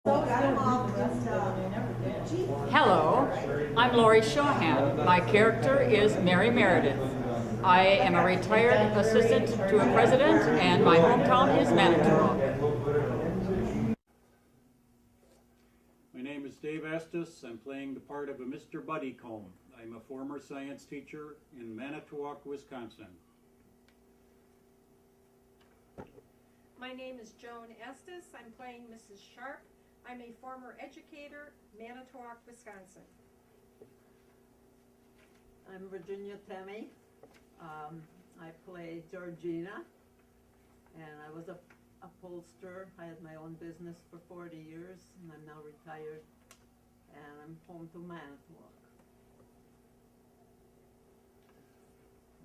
Hello, I'm Lori Shawhan. My character is Mary Meredith. I am a retired assistant to a president, and my hometown is Manitowoc. My name is Dave Estes. I'm playing the part of a Mr. Buddycombe. I'm a former science teacher in Manitowoc, Wisconsin. My name is Joan Estes. I'm playing Mrs. Sharp. I'm a former educator, Manitowoc, Wisconsin. I'm Virginia Temmie. I play Georgina, and I was a upholsterer. I had my own business for 40 years, and I'm now retired, and I'm home to Manitowoc.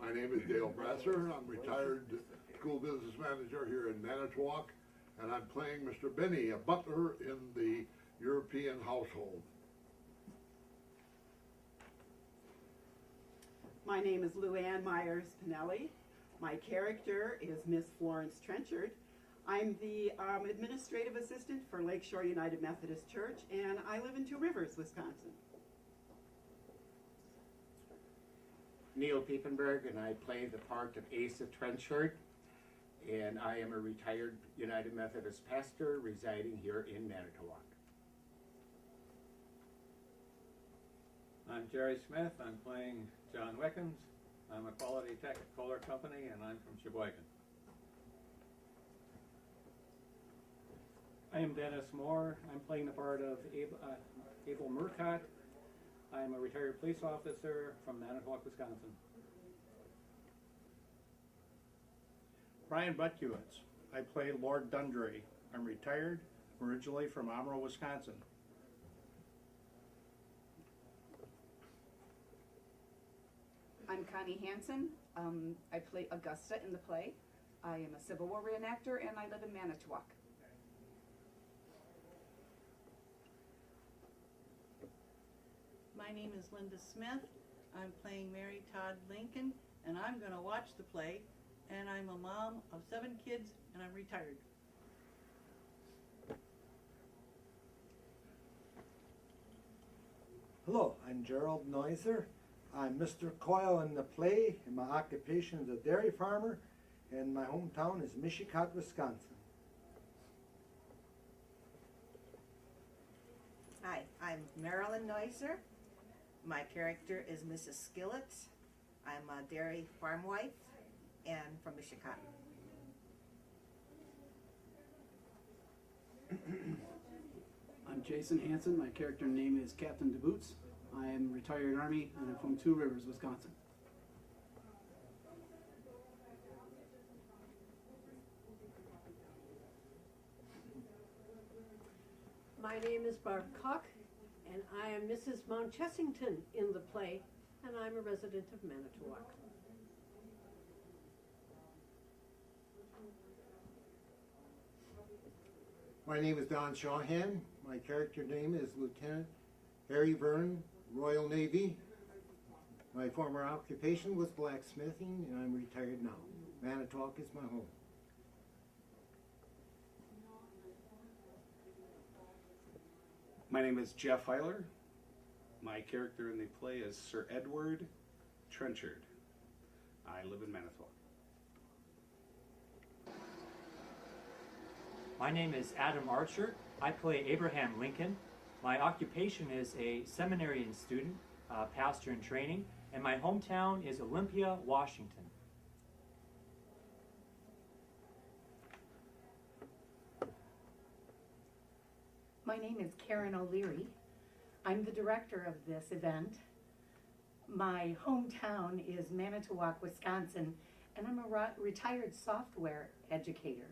My name is Dale Brasser. I'm retired school business manager here in Manitowoc, and I'm playing Mr. Benny, a butler in the European household. My name is Lou Ann Myers-Pinelli. My character is Miss Florence Trenchard. I'm the administrative assistant for Lakeshore United Methodist Church, and I live in Two Rivers, Wisconsin. Neil Piepenberg, and I play the part of Asa Trenchard, and I am a retired United Methodist pastor residing here in Manitowoc. I'm Jerry Smith. I'm playing John Wickens. I'm a quality tech at Kohler Company, and I'm from Sheboygan. I am Dennis Moore. I'm playing the part of Abel Murcott. I am a retired police officer from Manitowoc, Wisconsin. Brian Butkiewicz. I play Lord Dundray. I'm retired, originally from Amro, Wisconsin. I'm Connie Hansen. I play Augusta in the play. I am a Civil War reenactor, and I live in Manitowoc. My name is Linda Smith. I'm playing Mary Todd Lincoln, and I'm going to watch the play, and I'm a mom of 7 kids, and I'm retired. Hello, I'm Gerald Neuser. I'm Mr. Coyle in the play, and my occupation is a dairy farmer, and my hometown is Michigan, Wisconsin. Hi, I'm Marilyn Neuser. My character is Mrs. Skillet. I'm a dairy farm wife and from Michigan. I'm Jason Hansen. My character name is Captain DeBoots. I am retired Army, and I'm from Two Rivers, Wisconsin. My name is Barb Koch, and I am Mrs. Mount Chessington in the play, and I'm a resident of Manitowoc. My name is Don Shawhan. My character name is Lieutenant Harry Verne, Royal Navy. My former occupation was blacksmithing, and I'm retired now. Manitowoc is my home. My name is Jeff Eiler. My character in the play is Sir Edward Trenchard. I live in Manitowoc. My name is Adam Archer. I play Abraham Lincoln. My occupation is a seminarian student, pastor in training, and my hometown is Olympia, Washington. My name is Karen O'Leary. I'm the director of this event. My hometown is Manitowoc, Wisconsin, and I'm a retired software educator.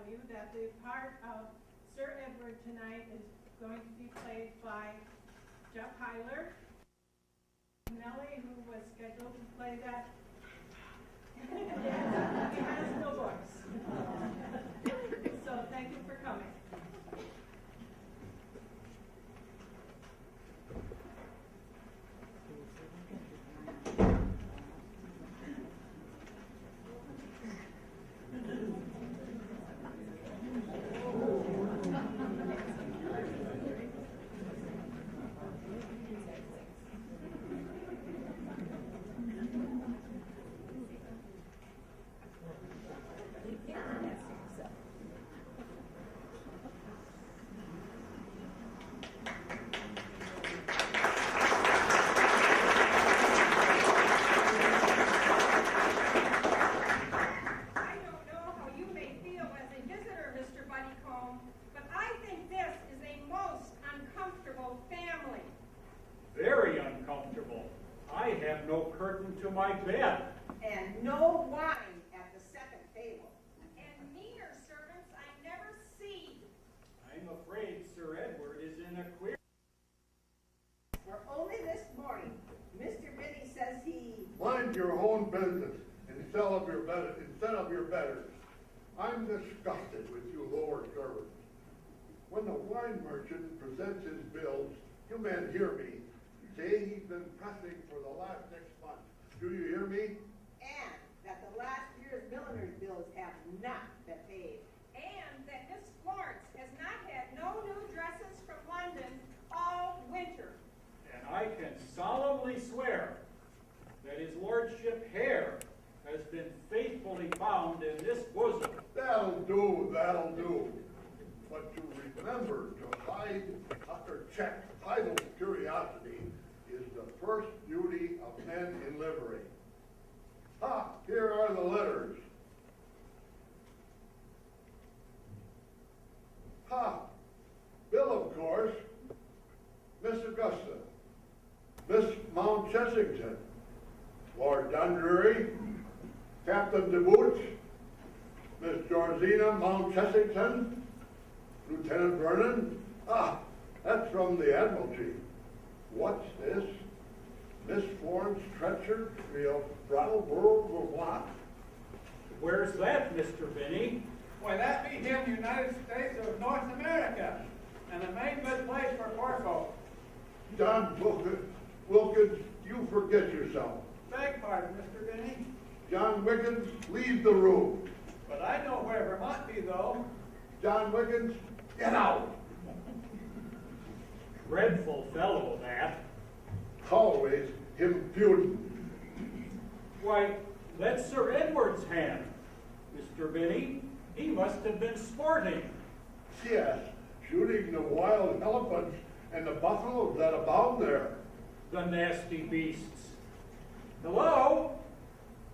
you that the part of Sir Edward tonight is going to be played by Jeff Heiler. Nellie, who was scheduled to play that, he has no voice. So thank you for coming. Very uncomfortable. I have no curtain to my bed. And no wine at the second table. And meaner servants I never see. I'm afraid Sir Edward is in a queer... For only this morning, Mr. Binney says he... Mind your own business instead of your betters. I'm disgusted with you lower servants. When the wine merchant presents his bills, you men hear me. Say he's been pressing for the last 6 months. Do you hear me? And that the last year's milliner's bills have not been paid. And that Miss Florence has not had no new dresses from London all winter. And I can solemnly swear that his lordship hair has been faithfully bound in this bosom. That'll do, that'll do. But to remember to hide or check idle curiosity is the first duty of men in livery. Ah, here are the letters. Ha! Bill, of course. Miss Augusta. Miss Mount Chessington. Lord Dundreary. Captain de Boots. Miss Georgina Mount Chessington. Lieutenant Vernon. Ah, that's from the Admiralty. What's this? Miss Florence Trenchard of Brattleboro, Vermont? Where's that, Mr. Binney? Why, that be here in the United States of North America, and a main good place for poor folk. John Wilkins, you forget yourself. Beg pardon, Mr. Binney. John Wiggins, leave the room. But I know where Vermont be, though. John Wiggins, get out. Dreadful fellow, that. Always impudent. Why, that's Sir Edward's hand, Mr. Binney. He must have been sporting. Yes, shooting the wild elephants and the buffaloes that abound there. The nasty beasts. Hello?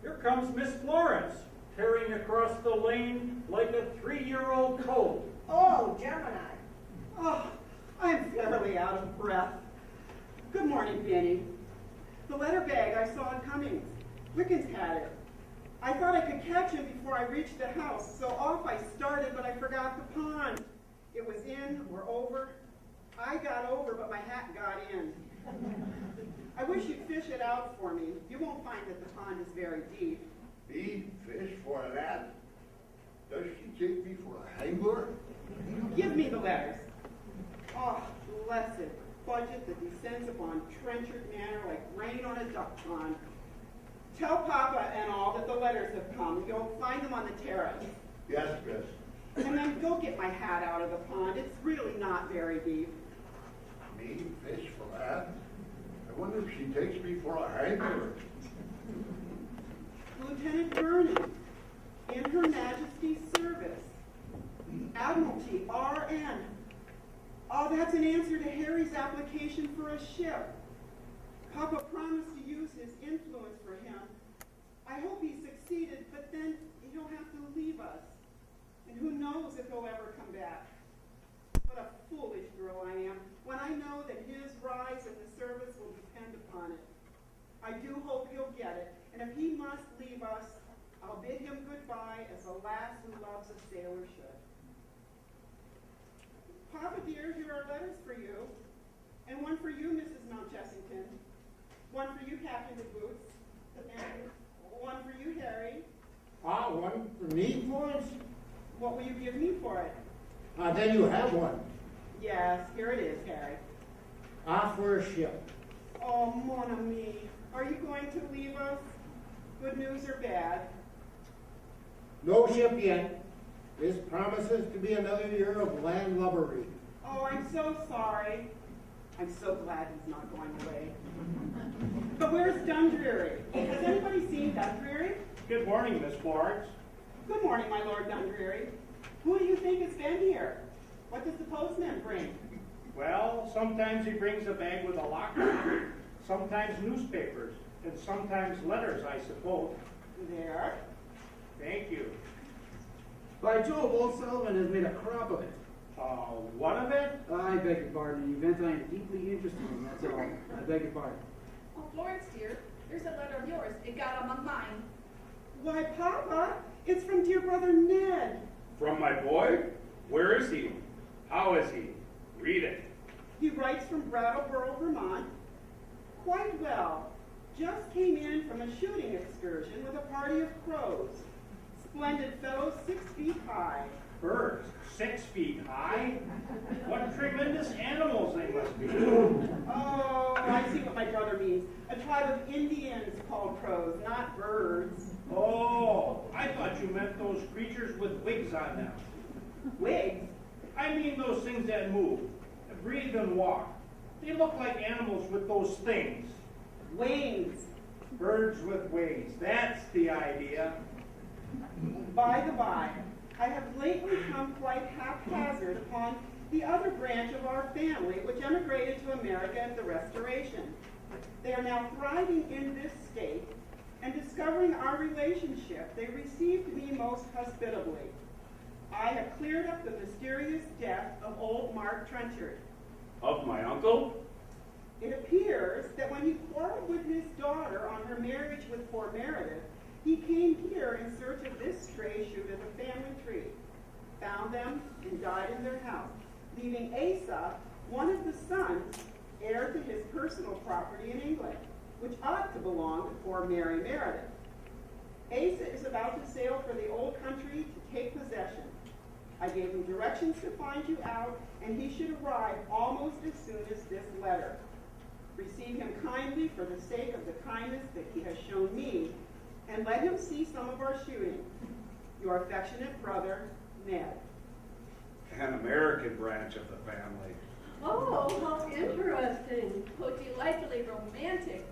Here comes Miss Florence, tearing across the lane like a 3-year-old colt. Oh, Gemini. Oh, I'm fairly out of breath. Good morning, Benny. The letter bag I saw at Cummings. Wickens had it. I thought I could catch him before I reached the house, so off I started, but I forgot the pond. It was in or over. I got over, but my hat got in. I wish you'd fish it out for me. You won't find that the pond is very deep. Me fish for that? Does she take me for a angler? Give me the letters. Oh, blessed budget that descends upon Trenchard Manor like rain on a duck pond. Tell Papa and all that the letters have come. You'll find them on the terrace. Yes, miss. And then go get my hat out of the pond. It's really not very deep. Me fish for that? I wonder if she takes me for a angler. Lieutenant Vernon, in Her Majesty's service. Admiralty, RN. Oh, that's an answer to Harry's application for a ship. Papa promised to use his influence for him. I hope he succeeded, but then he'll have to leave us. And who knows if he'll ever come back. What a foolish girl I am, when I know that his rise in the service will depend upon it. I do hope he'll get it, and if he must leave us, I'll I'll bid him goodbye as a lass who loves a sailor should. Papa dear, here are letters for you, and one for you, Mrs. Mount Jessington, one for you, Captain de Boots, and one for you, Harry. Ah, one for me, Florence? What will you give me for it? Then you have one. Yes, here it is, Harry. For a ship. Oh, mon ami, are you going to leave us? Good news or bad? No ship yet. This promises to be another year of landlubbery. Oh, I'm so sorry. I'm so glad he's not going away. But where's Dundreary? Has anybody seen Dundreary? Good morning, Miss Florence. Good morning, my Lord Dundreary. Who do you think has been here? What does the postman bring? Well, sometimes he brings a bag with a locker, sometimes newspapers, and sometimes letters, I suppose. There. Thank you. By Jove, old Sullivan has made a crop of it. What of it? I beg your pardon, an event I am deeply interested in, that's all. I beg your pardon. Oh, Florence, dear, here's a letter of yours. It got among mine. Why, Papa, it's from dear brother Ned. From my boy? Where is he? How is he? Read it. He writes from Brattleboro, Vermont. Quite well. Just came in from a shooting excursion with a party of crows. Splendid fellows, 6 feet high. Birds, 6 feet high? What tremendous animals they must be. Oh, I see what my brother means. A tribe of Indians called crows, not birds. Oh, I thought you meant those creatures with wigs on them. Wigs? I mean those things that move, breathe and walk. They look like animals with those things. Wings. Birds with wings, that's the idea. By the by, I have lately come quite haphazard upon the other branch of our family, which emigrated to America at the Restoration. They are now thriving in this state, and discovering our relationship, they received me most hospitably. I have cleared up the mysterious death of old Mark Trenchard. Of my uncle? It appears that when he quarreled with his daughter on her marriage with poor Meredith, he came here in search of this stray shoot of the family tree, found them, and died in their house, leaving Asa, one of the sons, heir to his personal property in England, which ought to belong to poor Mary Meredith. Asa is about to sail for the old country to take possession. I gave him directions to find you out, and he should arrive almost as soon as this letter. Receive him kindly for the sake of the kindness that he has shown me, and let him see some of our shooting. Your affectionate brother, Ned. An American branch of the family. Oh, how interesting. How delightfully romantic.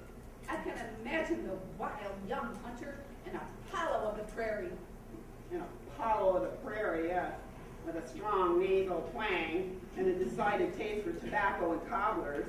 I can imagine the wild young hunter and Apollo of the prairie. An Apollo of the prairie, yes, with a strong nasal twang and a decided taste for tobacco and cobblers.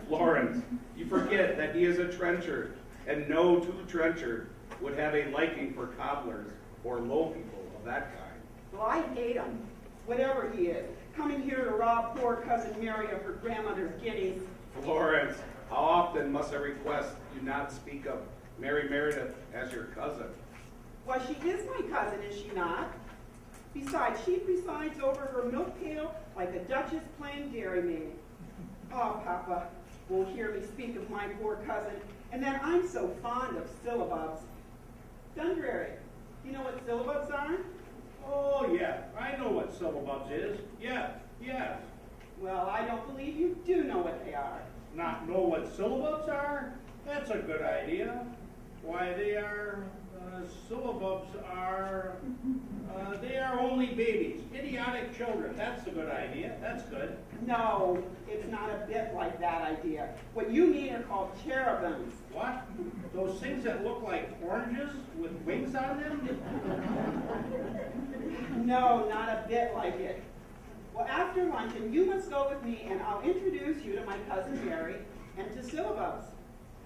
Florence, you forget that he is a Trenchard, and no two Trenchard would have a liking for cobblers or low people of that kind. Well, I hate him, whatever he is, coming here to rob poor cousin Mary of her grandmother's guineas. Florence, how often must I request you not speak of Mary Meredith as your cousin? Why, she is my cousin, is she not? Besides, she presides over her milk pail like a duchess playing dairymaid. Oh, Papa won't hear me speak of my poor cousin, and then I'm so fond of syllabubs. Dundreary, you know what syllabubs are? Oh, yeah, I know what syllabubs is. Yes, yes. Well, I don't believe you do know what they are. Not know what syllabubs are? That's a good idea. Why, they are, syllabubs are, they are only babies, idiotic children. That's a good idea. That's good. No, it's not a bit like that idea. What you mean are called cherubims. What? Those things that look like oranges with wings on them? No, not a bit like it. Well, after luncheon, you must go with me, and I'll introduce you to my cousin Mary and to syllabubs.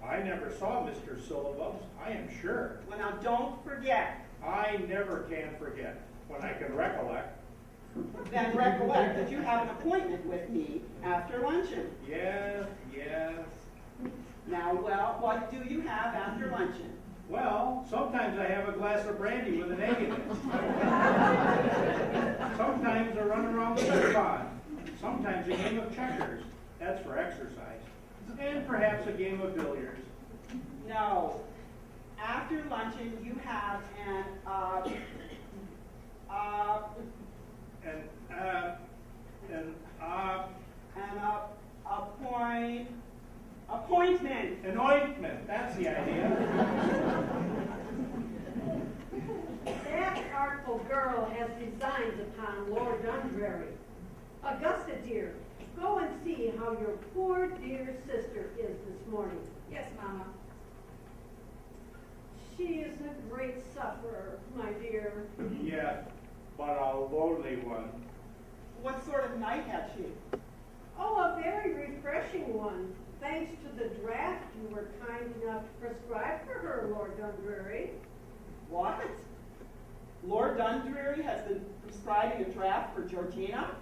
I never saw Mr. Syllabubs, I am sure. Well, now, don't forget. I never can forget, when I can recollect. Then recollect that you have an appointment with me after luncheon. Yes, yes. Now, well, what do you have after luncheon? Well, sometimes I have a glass of brandy with an egg in it. Sometimes I run around the duck pond. Sometimes a game of checkers. That's for exercise. And perhaps a game of billiards. No. After luncheon, you have an appointment. An ointment. That's the idea. That artful girl has designs upon Lord Dundreary. Augusta, dear, go and see how your poor dear sister is this morning. Yes, Mama. She is a great sufferer, my dear. Yes, but a lonely one. What sort of night had she? Oh, a very refreshing one, thanks to the draft you were kind enough to prescribe for her, Lord Dundreary. What? Lord Dundreary has been prescribing a draft for Georgina?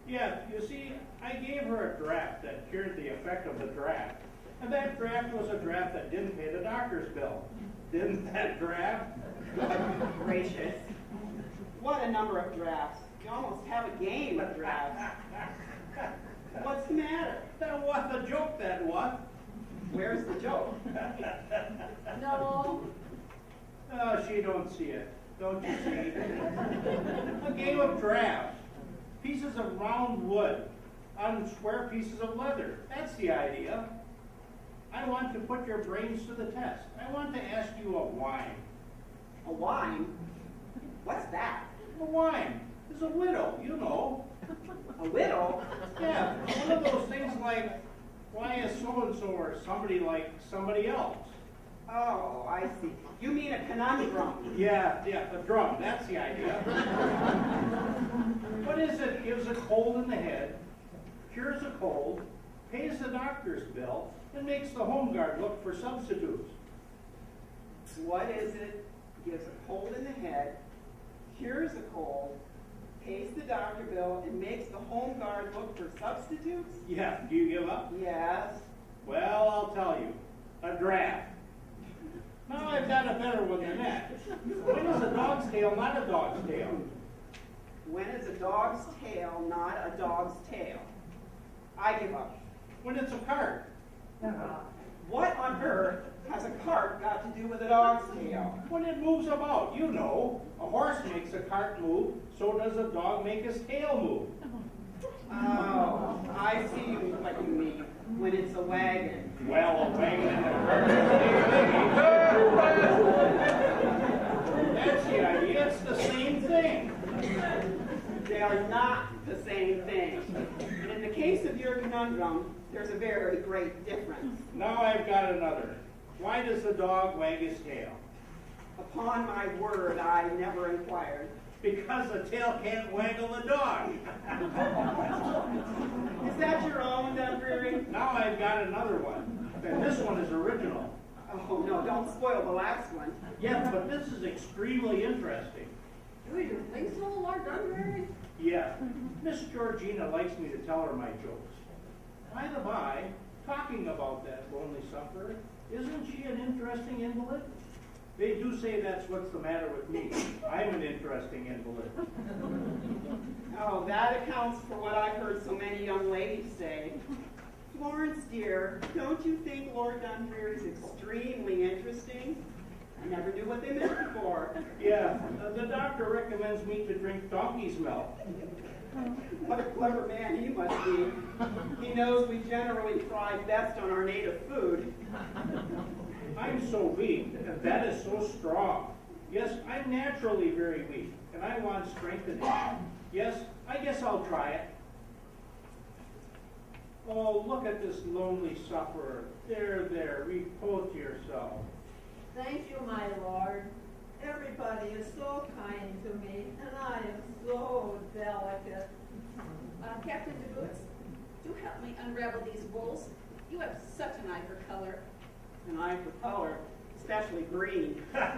Yeah, you see, I gave her a draft that cured the effect of the draft. And that draft was a draft that didn't pay the doctor's bill. Didn't that draft? Gracious. What a number of drafts. You almost have a game of drafts. What's the matter? That was the joke, that was. Where's the joke? No. Oh, she don't see it. Don't you see? A game of drafts. Pieces of round wood on square pieces of leather. That's the idea. I want to put your brains to the test. I want to ask you a whine. A whine? What's that? A whine is a widow, you know. A widow? Yeah, one of those things like, why is so-and-so or somebody like somebody else? Oh, I see. You mean a conundrum? Yeah, a drum. That's the idea. What is it? Gives a cold in the head, cures a cold, pays the doctor's bill, and makes the home guard look for substitutes. What is it? Gives a cold in the head, cures a cold, pays the doctor bill, and makes the home guard look for substitutes? Yeah, do you give up? Yes. Well, I'll tell you. A draft. Now I've got a better one than that. When is a dog's tail not a dog's tail? When is a dog's tail not a dog's tail? I give up. When it's a cart. What on earth has a cart got to do with a dog's tail? When it moves about, you know. A horse makes a cart move, so does a dog make his tail move. Oh, I see what you mean. When it's a wagon. Well, a wagon and a cart. That's the idea. It's the same thing. They are not the same thing. And in the case of your conundrum, there's a very great difference. Now I've got another. Why does the dog wag his tail? Upon my word, I never inquired. Because the tail can't waggle the dog. Is that your own, Dundreary? Now I've got another one. And this one is original. Oh, no, don't spoil the last one. Yeah, but this is extremely interesting. Do you think so, Lord Dundreary? Yeah. Miss Georgina likes me to tell her my jokes. By the by, talking about that lonely sufferer, isn't she an interesting invalid? They do say that's what's the matter with me. I'm an interesting invalid. Oh, that accounts for what I've heard so many young ladies say. Florence, dear, don't you think Lord Dundreary is extremely interesting? I never knew what they meant before. Yeah, the doctor recommends me to drink donkey's milk. What a clever man he must be. He knows we generally thrive best on our native food. I'm so weak, and that is so strong. Yes, I'm naturally very weak, and I want strengthening. Yes, I guess I'll try it. Oh, look at this lonely sufferer. There, repose yourself. Thank you, my lord. Everybody is so kind to me, and I am so delicate. Captain DeBoots, do help me unravel these wools. You have such an eye for color. An eye for color, especially green. What's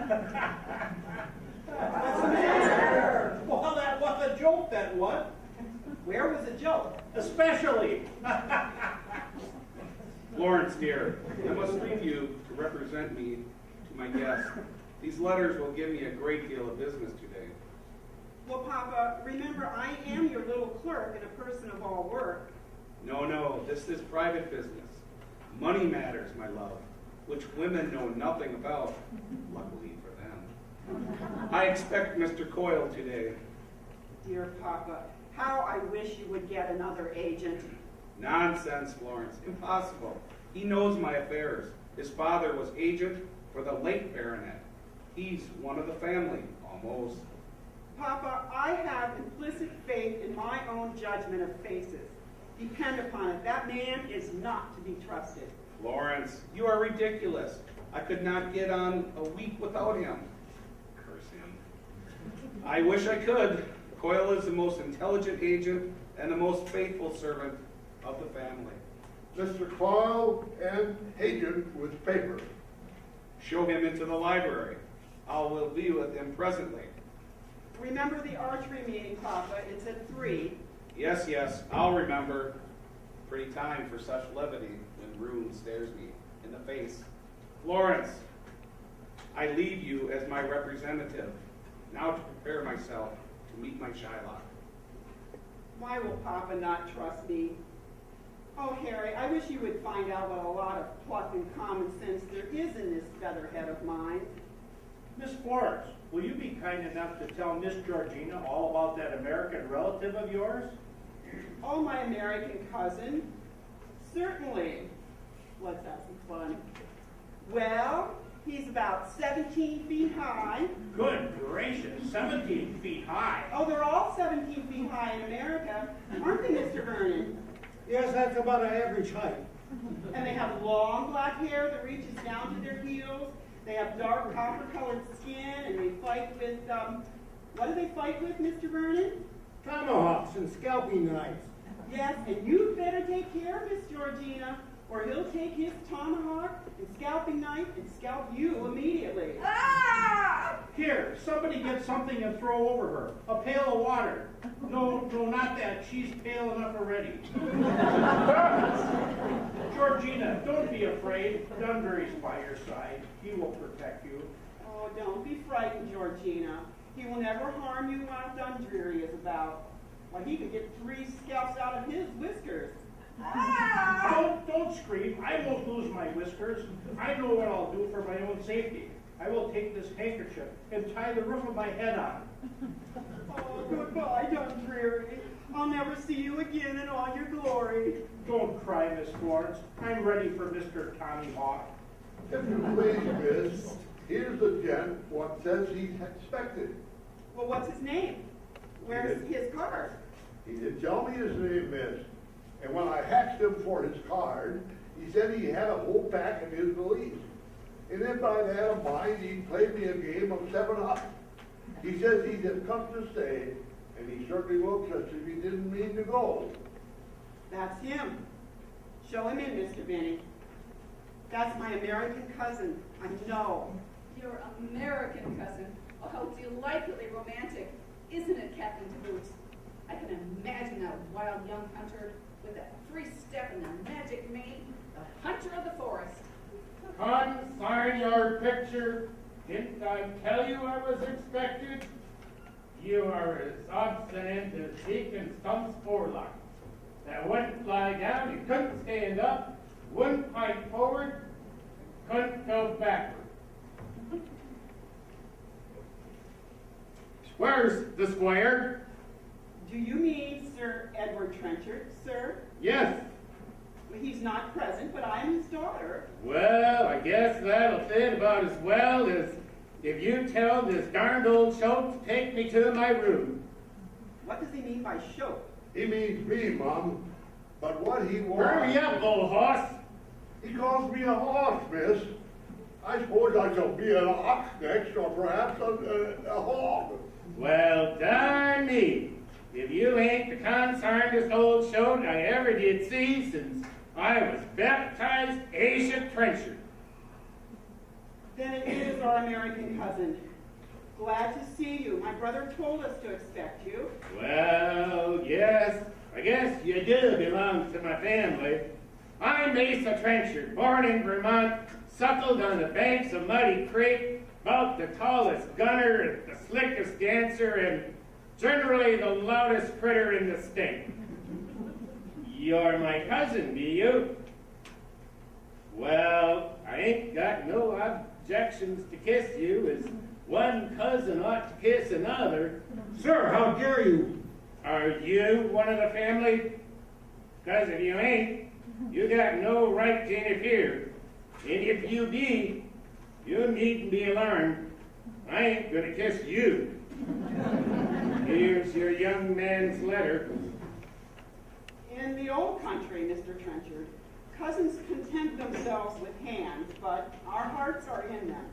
the matter? Well, that was a joke, that was. Where was the joke? Especially. Florence, dear, I must leave you to represent me to my guest. These letters will give me a great deal of business today. Well, Papa, remember, I am your little clerk and a person of all work. No, this is private business. Money matters, my love, which women know nothing about, luckily for them. I expect Mr. Coyle today. Dear Papa, how I wish you would get another agent. Nonsense, Florence. Impossible. He knows my affairs. His father was agent for the late baronet. He's one of the family, almost. Papa, I have implicit faith in my own judgment of faces. Depend upon it, that man is not to be trusted. Florence, you are ridiculous. I could not get on a week without him. Curse him. I wish I could. Coyle is the most intelligent agent and the most faithful servant of the family. Mr. Coyle and agent with paper. Show him into the library. I will be with him presently. Remember the archery meeting, Papa. It's at 3. Yes, I'll remember. Pretty time for such levity when ruin stares me in the face. Florence, I leave you as my representative, now to prepare myself to meet my Shylock. Why will Papa not trust me? Oh, Harry, I wish you would find out what a lot of pluck and common sense there is in this featherhead of mine. Miss Florence, will you be kind enough to tell Miss Georgina all about that American relative of yours? Oh, my American cousin? Certainly. Let's have some fun. Well, he's about 17 feet high. Good gracious, 17 feet high. Oh, they're all 17 feet high in America, aren't they, Mr. Vernon? Yes, that's about an average height. And they have long black hair that reaches down to their heels. They have dark copper-colored skin, and they fight with, what do they fight with, Mr. Vernon? Tomahawks and scalping knives. Yes, and you'd better take care of Miss Georgina, or he'll take his tomahawk and scalping knife and scalp you immediately. Ah! Here, somebody get something and throw over her. A pail of water. No, not that. She's pale enough already. Georgina, don't be afraid. Dunbury's by your side. He will protect you. Oh, don't be frightened, Georgina. He will never harm you while Dundreary is about. Why, he could get 3 scalps out of his whiskers. Ah! Don't scream. I won't lose my whiskers. I know what I'll do for my own safety. I will take this handkerchief and tie the roof of my head on. Oh, goodbye, Dundreary. I'll never see you again in all your glory. Don't cry, Miss Florence. I'm ready for Mr. Tommy Hawk. If you please, miss, here's the gent what says he's expected. Well, what's his name? Where's his card? He didn't tell me his name, miss. And when I asked him for his card, he said he had a whole pack of his valise. And if I'd had a mind, he'd play me a game of 7-up. He says he has come to stay, and he certainly looks as if he didn't mean to go. That's him. Show him in, Mr. Benny. That's my American cousin. I know. Your American cousin. Oh, how delightfully romantic. Isn't it, Captain Boots? I can imagine that wild young hunter with that 3-step and the magic mane, the hunter of the forest. Consign your picture. Didn't I tell you I was expected? You are as obstinate as Deacon Stump's forelock. That wouldn't lie down, you couldn't stand up, wouldn't fight forward, couldn't go backward. Where's the squire? Do you mean Sir Edward Trenchard, sir? Yes. Well, he's not present, but I am his daughter. Well, I guess that'll fit about as well as if you tell this darned old shote to take me to my room. What does he mean by shote? He means me, Mum. But what he wants... Hurry up, old horse. He calls me a horse, miss. I suppose I shall be an ox next, or perhaps a hog. Well, darn me. If you ain't the consarnedest old shote I ever did see since I was baptized Asa Trenchard. Then it is our American cousin. Glad to see you. My brother told us to expect you. Well, yes, I guess you do belong to my family. I'm Asa Trenchard, born in Vermont, suckled on the banks of Muddy Creek, about the tallest gunner, the slickest dancer, and generally the loudest critter in the state. You're my cousin, be you? Well, I ain't got no objections to kiss you, as one cousin ought to kiss another. Sir, how dare you? Are you one of the family? Because if you ain't, you got no right to interfere. And if you be, you needn't be alarmed. I ain't gonna kiss you. Here's your young man's letter. In the old country, Mr. Trenchard, cousins content themselves with hands, but our hearts are in them.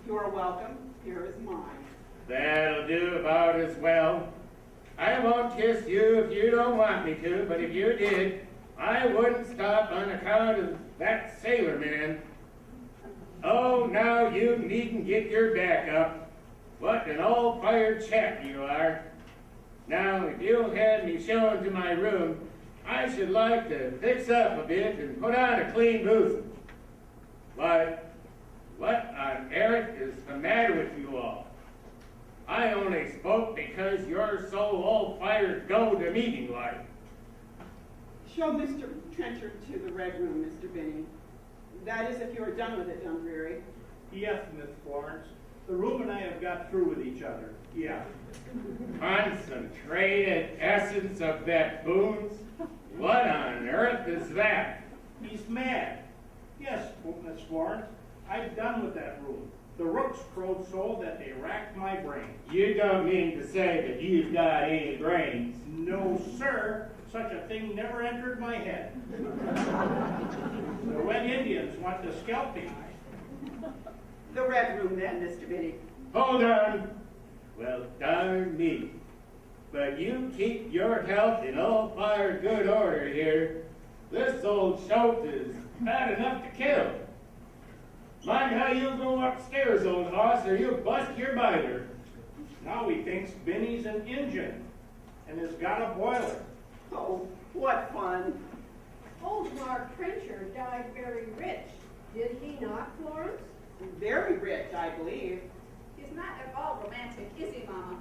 You are welcome. Here is mine. That'll do about as well. I won't kiss you if you don't want me to, but if you did, I wouldn't stop on account of that sailor man. Oh, now you needn't get your back up. What an all-fired chap you are. Now, if you'll have me shown to my room, I should like to fix up a bit and put on a clean booth. Why, what on earth is the matter with you all? I only spoke because you're so all-fired go-to-meeting-like. Show Mr. Trenchard to the red room, Mr. Binney. That is, if you are done with it, Dundreary. Yes, Miss Florence. The room and I have got through with each other. Yeah. Concentrated essence of that booze? What on earth is that? He's mad. Yes, Miss Florence. I'm done with that room. The rooks crowed so that they racked my brain. You don't mean to say that you've got any brains? No, sir. Such a thing never entered my head. The Red Indians want to scalp me. The red room then, Mr. Binney. Hold on. Well, darn me. But you keep your health in all-fired good order here. This old shoat is bad enough to kill. Mind how you go upstairs, old hoss, or you'll bust your biter. Now he thinks Benny's an Injun and has got a boiler. Oh, what fun. Old Mark Trenchard died very rich, did he not, Florence? Very rich, I believe. He's not at all romantic, is he, Mama?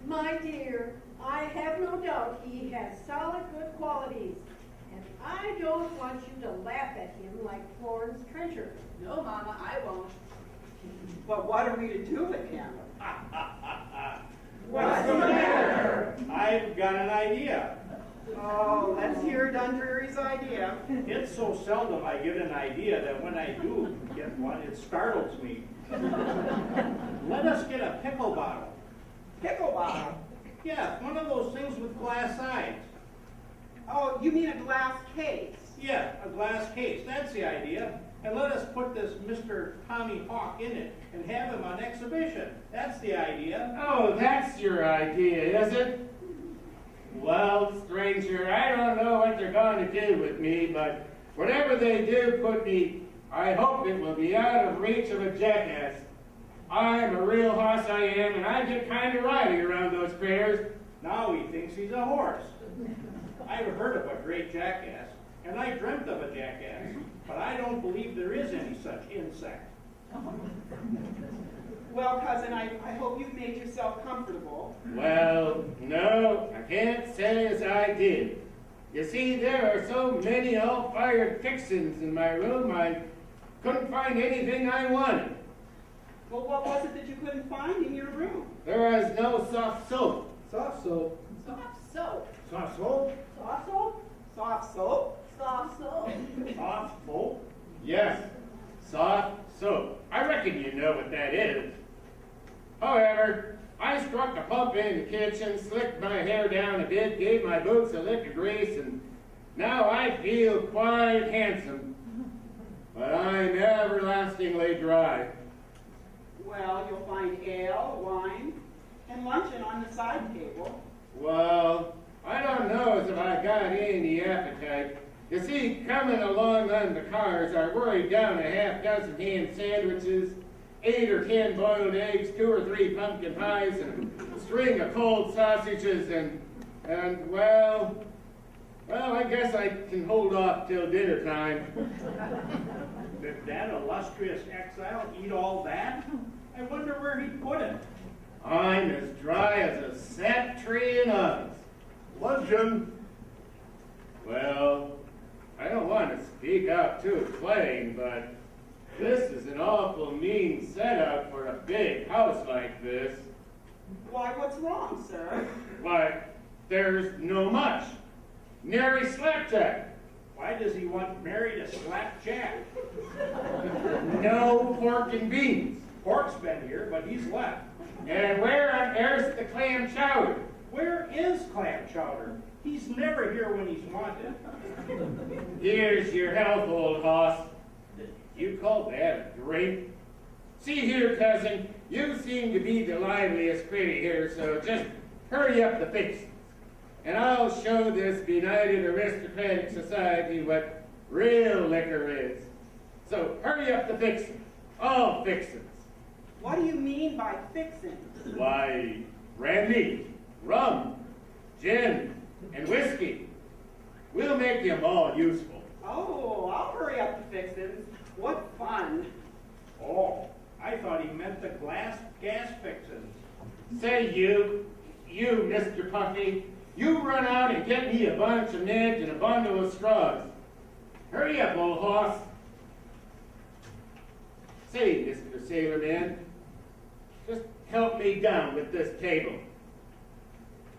My dear, I have no doubt he has solid good qualities, and I don't want you to laugh at him like Florence Trenchard. No, Mama, I won't. But what are we to do with him? What's the matter? I've got an idea. Oh, let's hear Dundreary's idea. It's so seldom I get an idea that when I do get one, it startles me. Let us get a pickle bottle. Pickle bottle? Yeah, one of those things with glass sides. Oh, you mean a glass case? Yeah, a glass case. That's the idea. And let us put this Mr. Tommy Hawk in it and have him on exhibition. That's the idea. Oh, that's your idea, is it? Well, stranger, I don't know what they're going to do with me, but whatever they do put me, I hope it will be out of reach of a jackass. I'm a real hoss, I am, and I get kind of riley around those critters. Now he thinks he's a horse. I've heard of a great jackass, and I dreamt of a jackass, but I don't believe there is any such insect. Well, cousin, I hope you've made yourself comfortable. Well, no, I can't say as I did. You see, there are so many all-fired fixins in my room, I couldn't find anything I wanted. Well, what was it that you couldn't find in your room? There was no soft soap. Soft soap. Soft soap. Soft soap? Soft soap? Soft soap? Soft soap? Soft soap? Yes, soft soap. I reckon you know what that is. However, I struck a pump in the kitchen, slicked my hair down a bit, gave my boots a lick of grease, and now I feel quite handsome. But I'm everlastingly dry. Well, you'll find ale, wine, and luncheon on the side table. Well, I don't know as if I got any appetite. You see, coming along on the cars, I worried down a half-dozen ham sandwiches, 8 or 10 boiled eggs, 2 or 3 pumpkin pies, and a string of cold sausages, and well, I I guess I can hold off till dinner time. Did that illustrious exile eat all that? I wonder where he put it. I'm as dry as a sap tree in August. Luncheon. Well, I don't want to speak out too plain, but this is an awful mean setup for a big house like this. Why, what's wrong, sir? Why, there's no much. Nary slapjack. Why does he want Mary to slap Jack? No pork and beans. Pork's been here, but he's left. And where on earth's the clam chowder? Where is clam chowder? He's never here when he's wanted. Here's your health, old hoss. You call that a drink? See here, cousin, you seem to be the liveliest critter here, so just hurry up the fixings. And I'll show this benighted aristocratic society what real liquor is. So hurry up the fixings. All fixings. What do you mean by fixing? Why, brandy, rum, gin, and whiskey. We'll make them all useful. Oh, I'll hurry up the fixins. What fun. Oh, I thought he meant the gas fixins. Say you, Mr. Puffy, you run out and get me a bunch of nibs and a bundle of straws. Hurry up, old hoss. Say, Mr. Sailorman, just help me down with this table.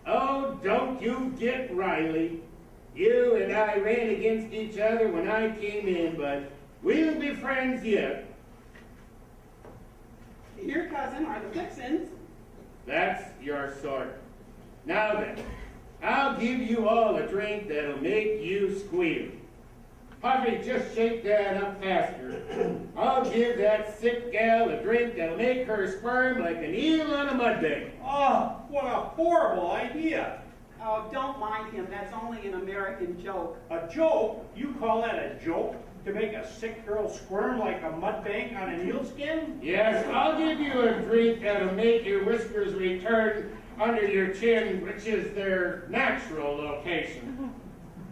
Oh, don't you get riley. You and I ran against each other when I came in, but we'll be friends yet. Here, cousin, are the fixins. That's your sort. Now then, I'll give you all a drink that'll make you squeal. Puffy, just shake that up faster. I'll give that sick gal a drink that'll make her squirm like an eel on a mud bank. Oh, what a horrible idea. Oh, don't mind him. That's only an American joke. A joke? You call that a joke? To make a sick girl squirm like a mud bank on an eel skin? Yes, I'll give you a drink that'll make your whiskers return under your chin, which is their natural location.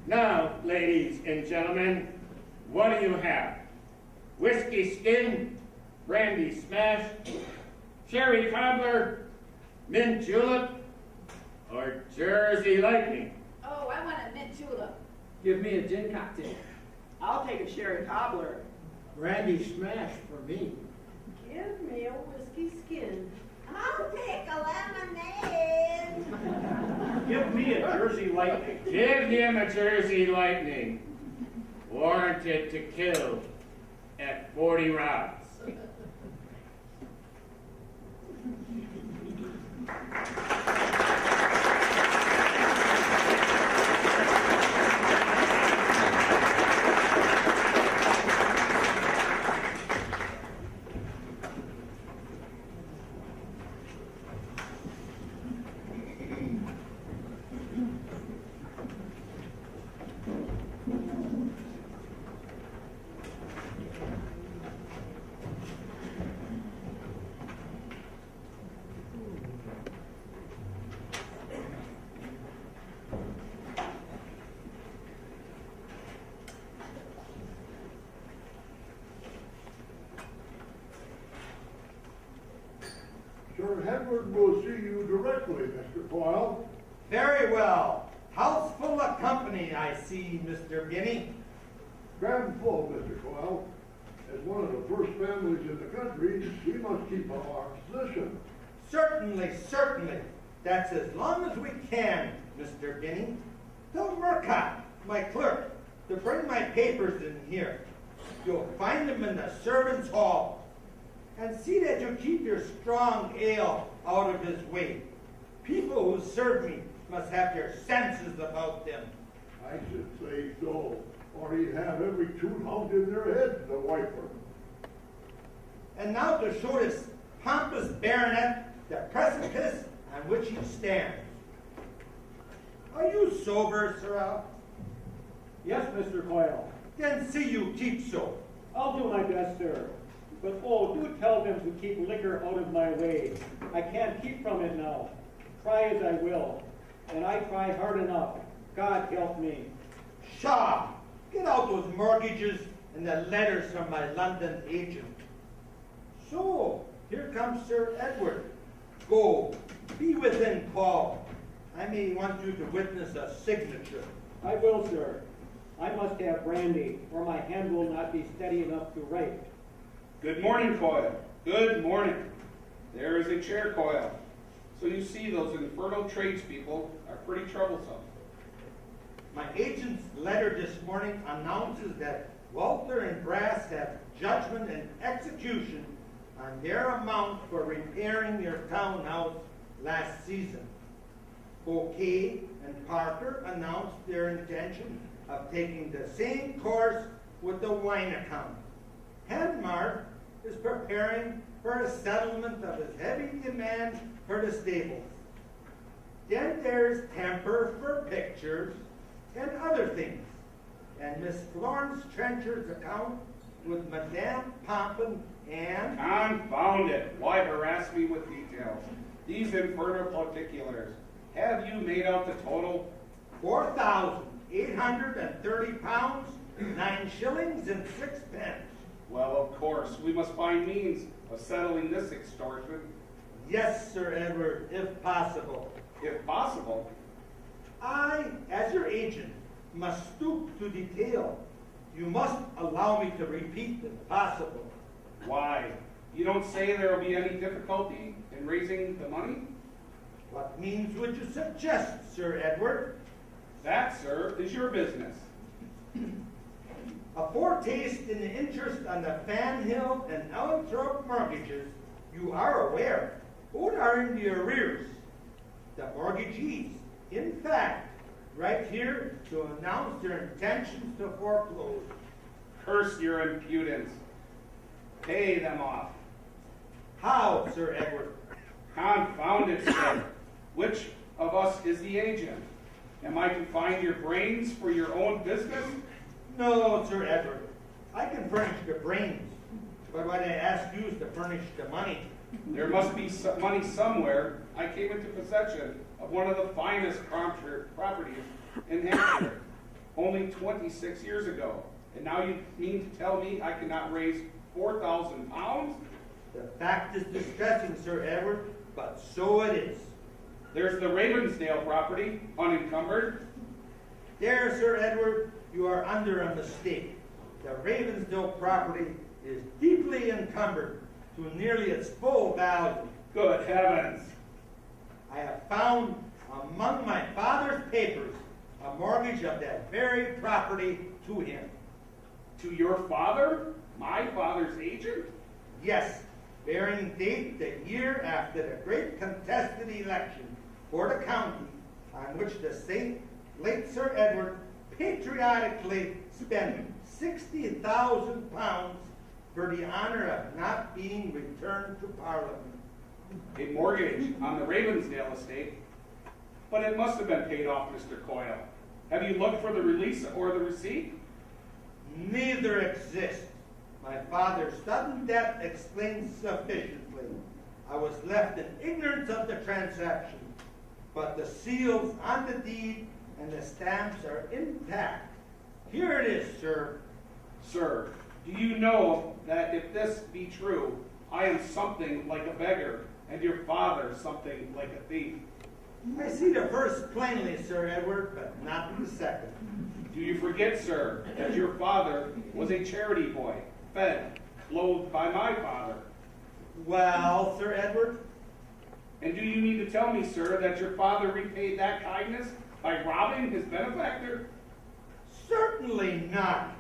Now, ladies and gentlemen, what do you have? Whiskey skin, brandy smash, cherry cobbler, mint julep, or Jersey lightning? Oh, I want a mint julep. Give me a gin cocktail. I'll take a sherry cobbler. Brandy smash for me. Give me a whiskey skin. I'll take a lemonade. Give me a Jersey lightning. Give him a Jersey lightning, warranted to kill at 40 rounds. Sir Edward will see you directly, Mr. Coyle. Very well. House full of company, I see, Mr. Guinea. Grand full, Mr. Coyle. As one of the first families in the country, we must keep up our position. Certainly, certainly. That's as long as we can, Mr. Guinea. Tell Murcott, my clerk, to bring my papers in here. You'll find them in the servants' hall. And see that you keep your strong ale out of his way. People who serve me must have their senses about them. I should say so, or he'd have every toot hound in their head, the wiper. And now to show this pompous baronet the precipice on which he stands. Are you sober, Sirrah? Yes, Mr. Coyle. Then see you keep so. I'll do my best, sir. But oh, do tell them to keep liquor out of my way. I can't keep from it now. Try as I will. And I try hard enough. God help me. Pshaw! Get out those mortgages and the letters from my London agent. So, here comes Sir Edward. Go, be within call. I may want you to witness a signature. I will, sir. I must have brandy, or my hand will not be steady enough to write. Good morning, Coyle. Good morning. There is a chair, Coyle. So you see, those infernal tradespeople are pretty troublesome. My agent's letter this morning announces that Walter and Brass have judgment and execution on their amount for repairing your townhouse last season. Bouquet and Parker announced their intention of taking the same course with the wine account. Henmark is preparing for a settlement of his heavy demand for the stables. Then there's temper for pictures and other things. And Miss Florence Trenchard's account with Madame Pompon and... Confound it! Why harass me with details? These infernal particulars. Have you made out the total? 4,830 pounds, 9 shillings and 6 pence. Well, of course, we must find means of settling this extortion. Yes, Sir Edward, if possible. If possible? I, as your agent, must stoop to detail. You must allow me to repeat if possible. Why? You don't say there will be any difficulty in raising the money? What means would you suggest, Sir Edward? That, sir, is your business. A foretaste in the interest on the Fan Hill and Ellenthorpe mortgages, you are aware, both are in the arrears. The mortgagees, in fact, right here to announce their intentions to foreclose. Curse your impudence. Pay them off. How, Sir Edward? Confound it, sir. Which of us is the agent? Am I to find your brains for your own business? No, Sir Edward. I can furnish the brains, but what I ask you is to furnish the money. There must be money somewhere. I came into possession of one of the finest properties in Hampshire only 26 years ago. And now you mean to tell me I cannot raise 4,000 pounds? The fact is distressing, Sir Edward, but so it is. There's the Ravensdale property, unencumbered. There, Sir Edward, you are under a mistake. The Ravensdale property is deeply encumbered to nearly its full value. Good heavens! I have found among my father's papers a mortgage of that very property to him. To your father? My father's agent? Yes, bearing date the year after the great contested election for the county, on which the late Sir Edward patriotically spent 60,000 pounds for the honor of not being returned to Parliament. A mortgage on the Ravensdale estate? But it must have been paid off, Mr. Coyle. Have you looked for the release or the receipt? Neither exists. My father's sudden death explains sufficiently. I was left in ignorance of the transaction, but the seals on the deed and the stamps are intact. Here it is, sir. Sir, do you know that if this be true, I am something like a beggar, and your father something like a thief? I see the first plainly, Sir Edward, but not the second. Do you forget, sir, that your father was a charity boy, fed, clothed by my father? Well, Sir Edward? And do you mean to tell me, sir, that your father repaid that kindness by robbing his benefactor? Certainly not.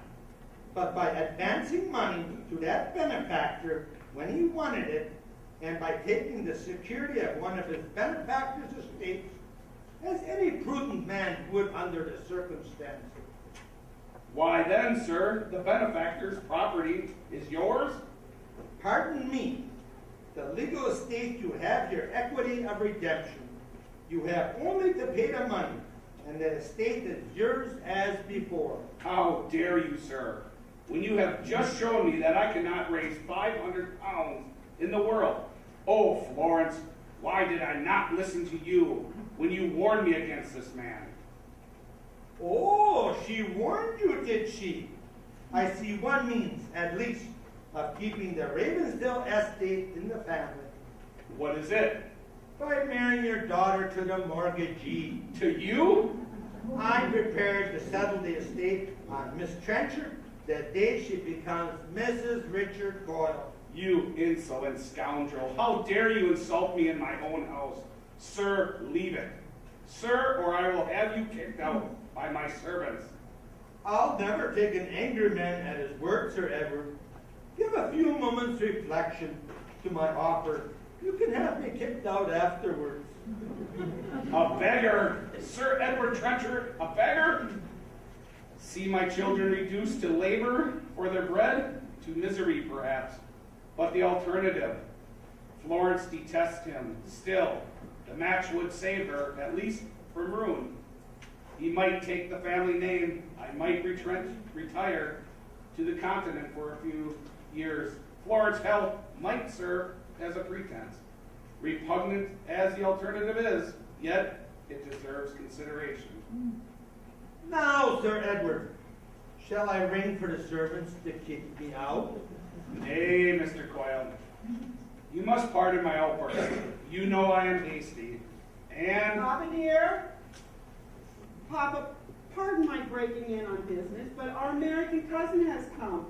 But by advancing money to that benefactor when he wanted it, and by taking the security of one of his benefactor's estates, as any prudent man would under the circumstances. Why then, sir, the benefactor's property is yours? Pardon me. The legal estate you have your equity of redemption. You have only to pay the money, and the estate is yours as before. How dare you, sir, when you have just shown me that I cannot raise 500 pounds in the world. Oh, Florence, why did I not listen to you when you warned me against this man? Oh, she she warned you, did she? I see one means, at least, of keeping the Ravensdale estate in the family. What is it? By marrying your daughter to the mortgagee. To you? I'm prepared to settle the estate on Miss Trenchard the day she becomes Mrs. Richard Coyle. You insolent scoundrel. How dare you insult me in my own house? Sir, leave it. Sir, or I will have you kicked out by my servants. I'll never take an angry man at his word, Sir Edward. Give a few moments' reflection to my offer. You can have me kicked out afterwards. A beggar? Sir Edward Trenchard, a beggar? See my children reduced to labor for their bread? To misery, perhaps. But the alternative. Florence detests him. Still, the match would save her, at least from ruin. He might take the family name. I might retire to the continent for a few years. Florence's health might serve as a pretense. Repugnant as the alternative is, yet it deserves consideration. Now, Sir Edward, shall I ring for the servants to kick me out? Nay, Mr. Coyle. You must pardon my outburst. You know I am hasty. And... Papa dear? Papa, pardon my breaking in on business, but our American cousin has come.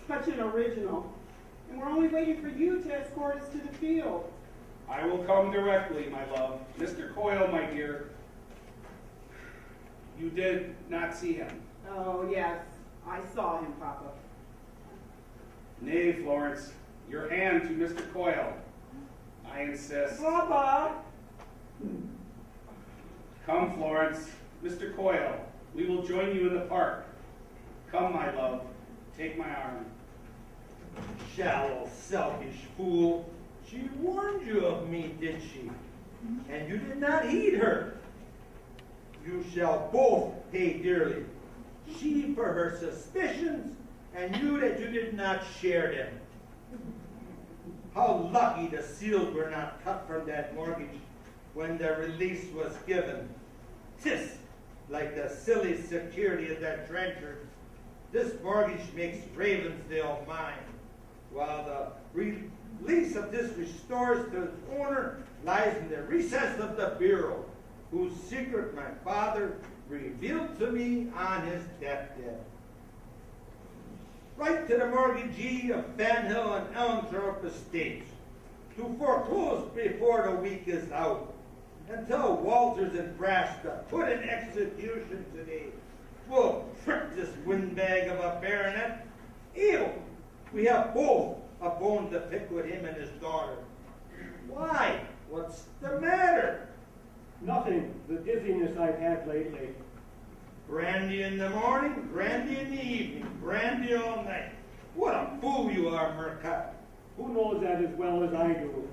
Such an original. And we're only waiting for you to escort us to the field. I will come directly, my love. Mr. Coyle, my dear, you did not see him. Oh, yes. I saw him, Papa. Nay, Florence, your hand to Mr. Coyle. I insist. Papa! Come, Florence. Mr. Coyle, we will join you in the park. Come, my love. Take my arm. Shallow, selfish fool. She warned you of me, did she? And you did not heed her. You shall both pay dearly. She for her suspicions, and you that you did not share them. How lucky the seals were not cut from that mortgage when the release was given. 'Tis like the silly security of that Trenchard. This mortgage makes Ravensdale mine, while the release of this restores to its owner lies in the recess of the bureau, whose secret my father revealed to me on his deathbed. Write to the mortgagee of Fanhill and Elmthorpe Estates to foreclose before the week is out, and tell Walters and Brash to put in execution today. We'll trick this windbag of a baronet. Ew! We have both a bone to pick with him and his daughter. Why? What's the matter? Nothing. The dizziness I've had lately. Brandy in the morning, brandy in the evening, brandy all night. What a fool you are, Murcott. Who knows that as well as I do?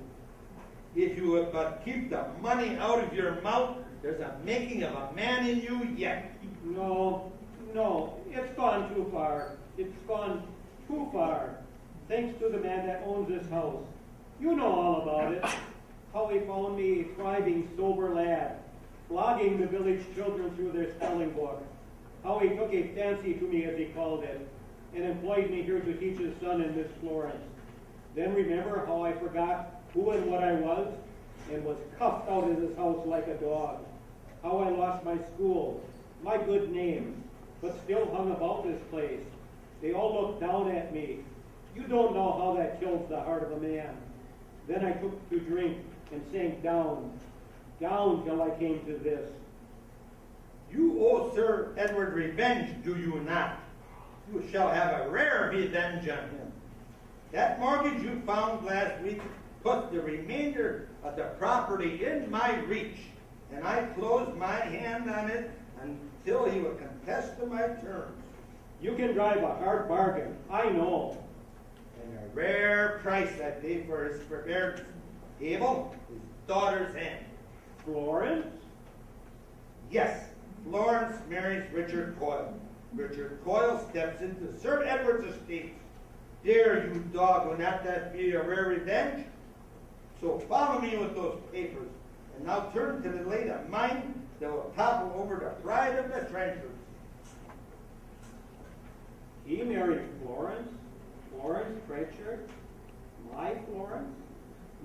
If you would but keep the money out of your mouth, there's a making of a man in you yet. No, it's gone too far. It's gone too far. Thanks to the man that owns this house. You know all about it. How he found me a thriving, sober lad, flogging the village children through their spelling book. How he took a fancy to me, as he called it, and employed me here to teach his son and Miss Florence. Then remember how I forgot who and what I was, and was cuffed out of his house like a dog. How I lost my school, my good name, but still hung about this place. They all looked down at me. You don't know how that kills the heart of a man. Then I took to drink and sank down till I came to this. You owe Sir Edward revenge, do you not? You shall have a rare revenge on him. That mortgage you found last week put the remainder of the property in my reach, and I closed my hand on it until he would contest to my terms. You can drive a hard bargain, I know. And a rare price I paid for his forbearance. Abel, his daughter's hand. Florence? Yes, Florence marries Richard Coyle. Richard Coyle steps into Sir Edward's estates. Dare you, dog, will not that be a rare revenge? So follow me with those papers, and now turn to the lady of mine that will topple over the pride of the Trenchards. Florence? Florence Pritchard? My Florence?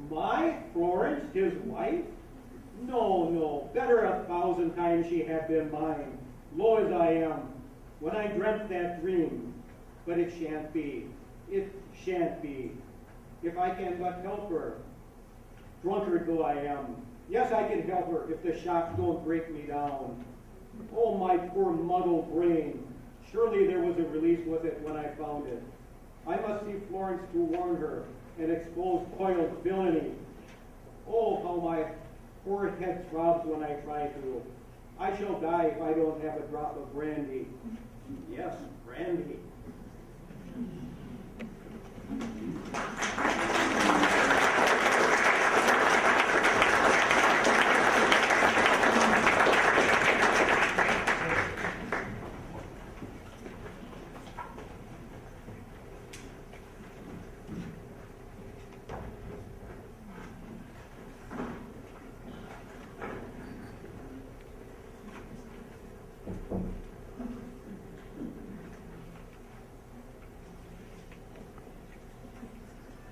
My Florence, his wife? No, no, better 1,000 times she had been mine, low as I am, when I dreamt that dream. But it shan't be. It shan't be. If I can but help her, drunkard though I am. Yes, I can help her if the shocks don't break me down. Oh, my poor muddled brain. Surely there was a release with it when I found it. I must see Florence to warn her and expose coiled villainy. Oh, how my poor head throbs when I try to. I shall die if I don't have a drop of brandy. Yes, brandy.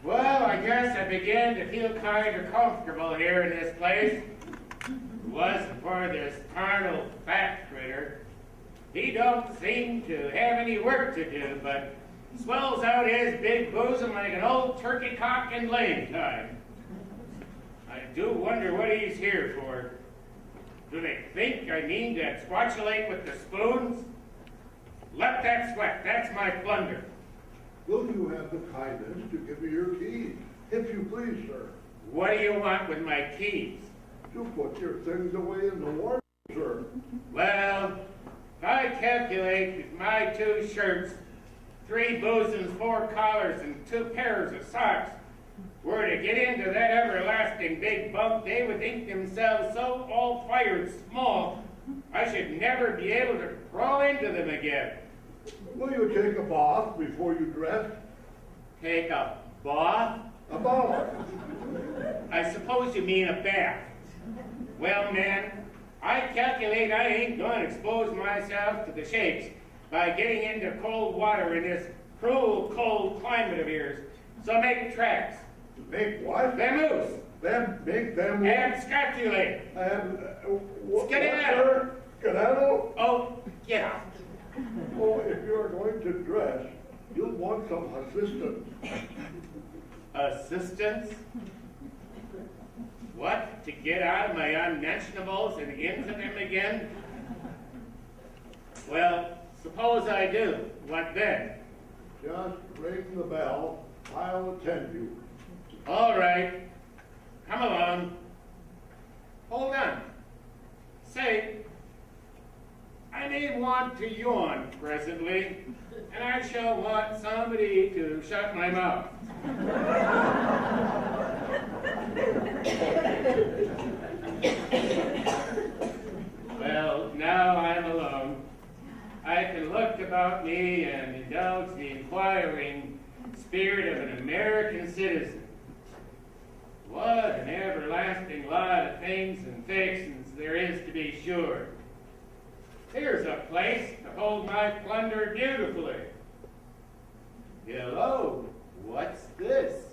Well, I guess I began to feel kind of comfortable here in this place. If it wasn't for this tarnal fat critter. He don't seem to have any work to do, but swells out his big bosom like an old turkey cock in laying time. I do wonder what he's here for. Do they think I mean to expostulate with the spoons? Let that sweat, that's my plunder. Will you have the kindness to give me your keys, if you please, sir? What do you want with my keys? To put your things away in the wardrobe, sir. Well, if I calculate with my 2 shirts, 3 bosoms, 4 collars, and 2 pairs of socks were to get into that everlasting big bunk, they would think themselves so all-fired small, I should never be able to crawl into them again. Will you take a bath before you dress? Take a bath? A bath. I suppose you mean a bath. Well, man, I calculate I ain't going to expose myself to the shakes by getting into cold water in this cruel, cold climate of yours. So make tracks. Make what? Vamoose. Them, make them what? Abscatulate. Skedaddle. Skedaddle? Oh, get out. Oh, if you are going to dress, you'll want some assistance. Assistance? What? To get out of my unmentionables and into them again? Well, suppose I do. What then? Just ring the bell. I'll attend you. All right. Come along. Hold on. Say, I may want to yawn presently, and I shall want somebody to shut my mouth. Well, now I'm alone. I can look about me and indulge the inquiring spirit of an American citizen. What an everlasting lot of things and fixings there is, to be sure. Here's a place to hold my plunder beautifully. Hello, what's this?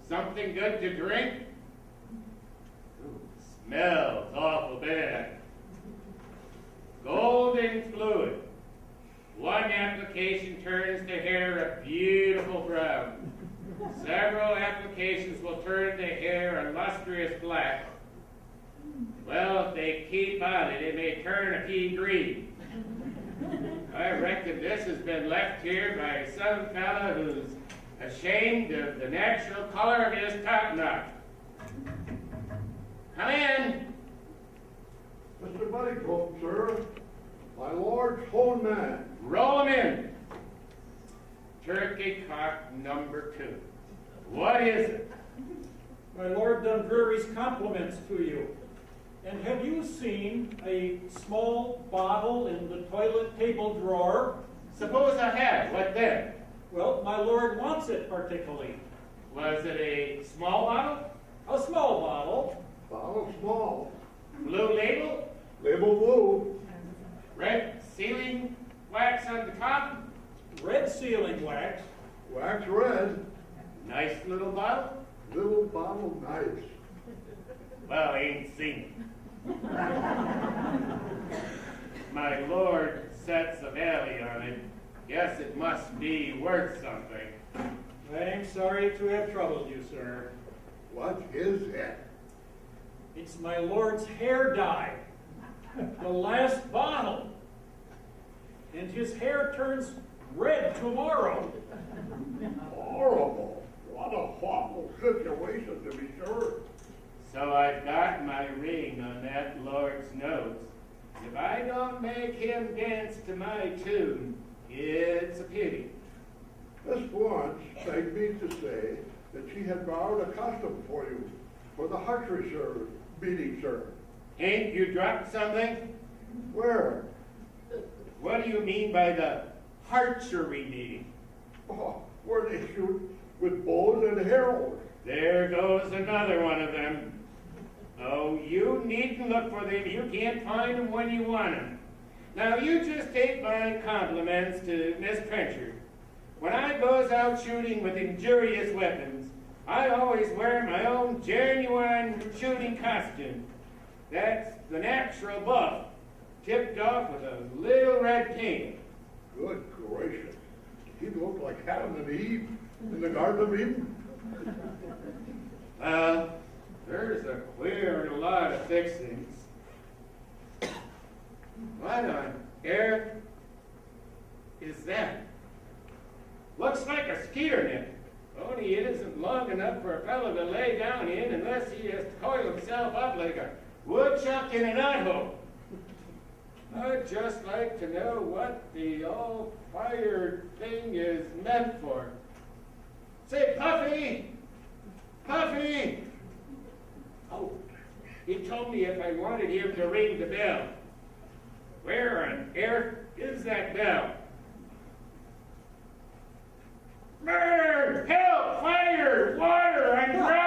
Something good to drink? Ooh, smells awful bad. Golden fluid. One application turns the hair a beautiful brown. Several applications will turn the hair a lustrous black. Well, if they keep on it, it may turn a pea green. I reckon this has been left here by some fella who's ashamed of the natural color of his top knot. Come in. Mr. Buddycoat, sir. My lord's own man. Roll him in. Turkey cock number 2. What is it? My Lord Dundreary's compliments to you. And have you seen a small bottle in the toilet table drawer? Suppose I have. What then? Well, my Lord wants it particularly. Was it a small bottle? A small bottle. Bottle small. Blue label? Label blue. Red sealing wax on the top? Red sealing wax. Wax red. Nice little bottle? Little bottle nice. Well, I ain't seen it. My lord sets a value on it. Guess it must be worth something. I'm sorry to have troubled you, sir. What is it? It's my lord's hair dye. The last bottle. And his hair turns red tomorrow. Horrible. What a awful situation, to be sure. So I've got my ring on that lord's nose. If I don't make him dance to my tune, it's a pity. Miss Florence begged me to say that she had borrowed a costume for you for the archery meeting, sir. Ain't you dropped something? Where? What do you mean by the archery meeting? Oh, where they shoot with bows and arrows. There goes another one of them. Oh, you needn't look for them. You can't find them when you want them. Now, you just take my compliments to Miss Trenchard. When I goes out shooting with injurious weapons, I always wear my own genuine shooting costume. That's the natural buff, tipped off with a little red paint. Good gracious. He looked like Adam and Eve in the Garden of Eden. There's a queer lot of fixings. What on earth is that? Looks like a skeeter net. Only it isn't long enough for a fellow to lay down in unless he has to coil himself up like a woodchuck in a knothole. I'd just like to know what the all-fired thing is meant for. Say, Puffy! Puffy! Oh, he told me if I wanted him to ring the bell. Where on earth is that bell? Burn! Help! Fire! Water! I'm drowning!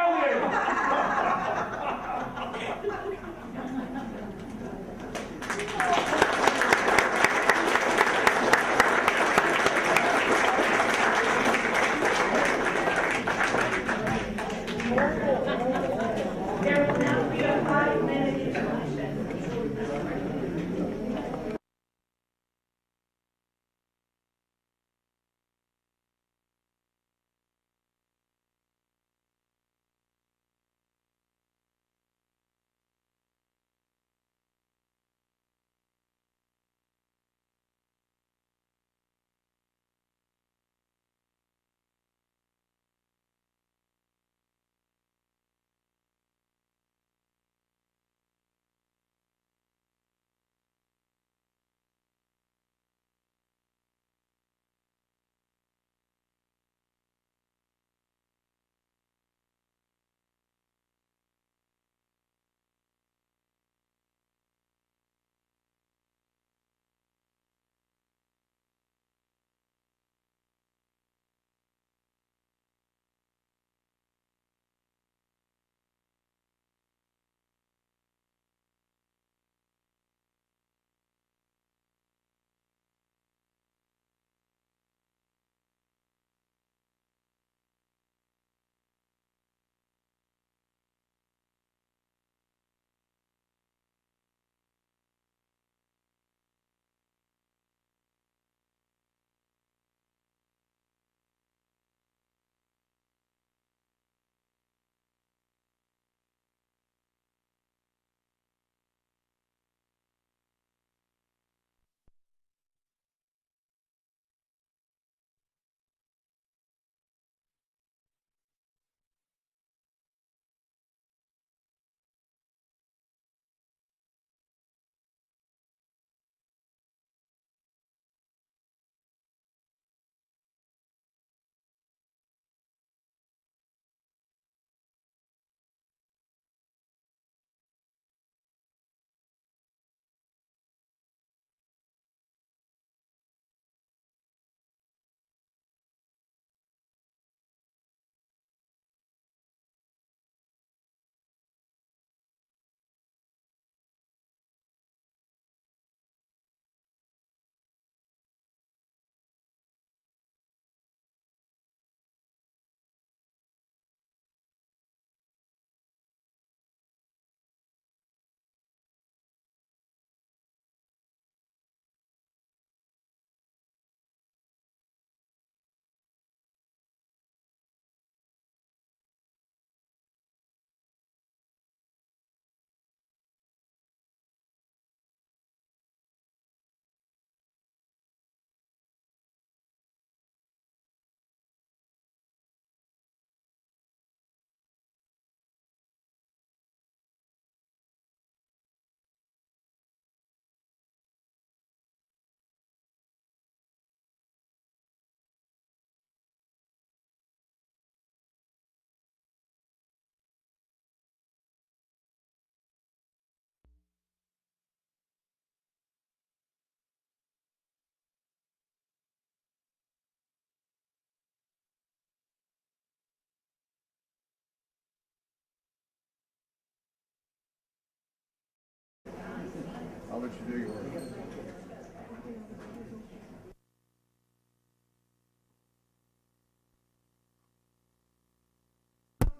I'll let you do your work.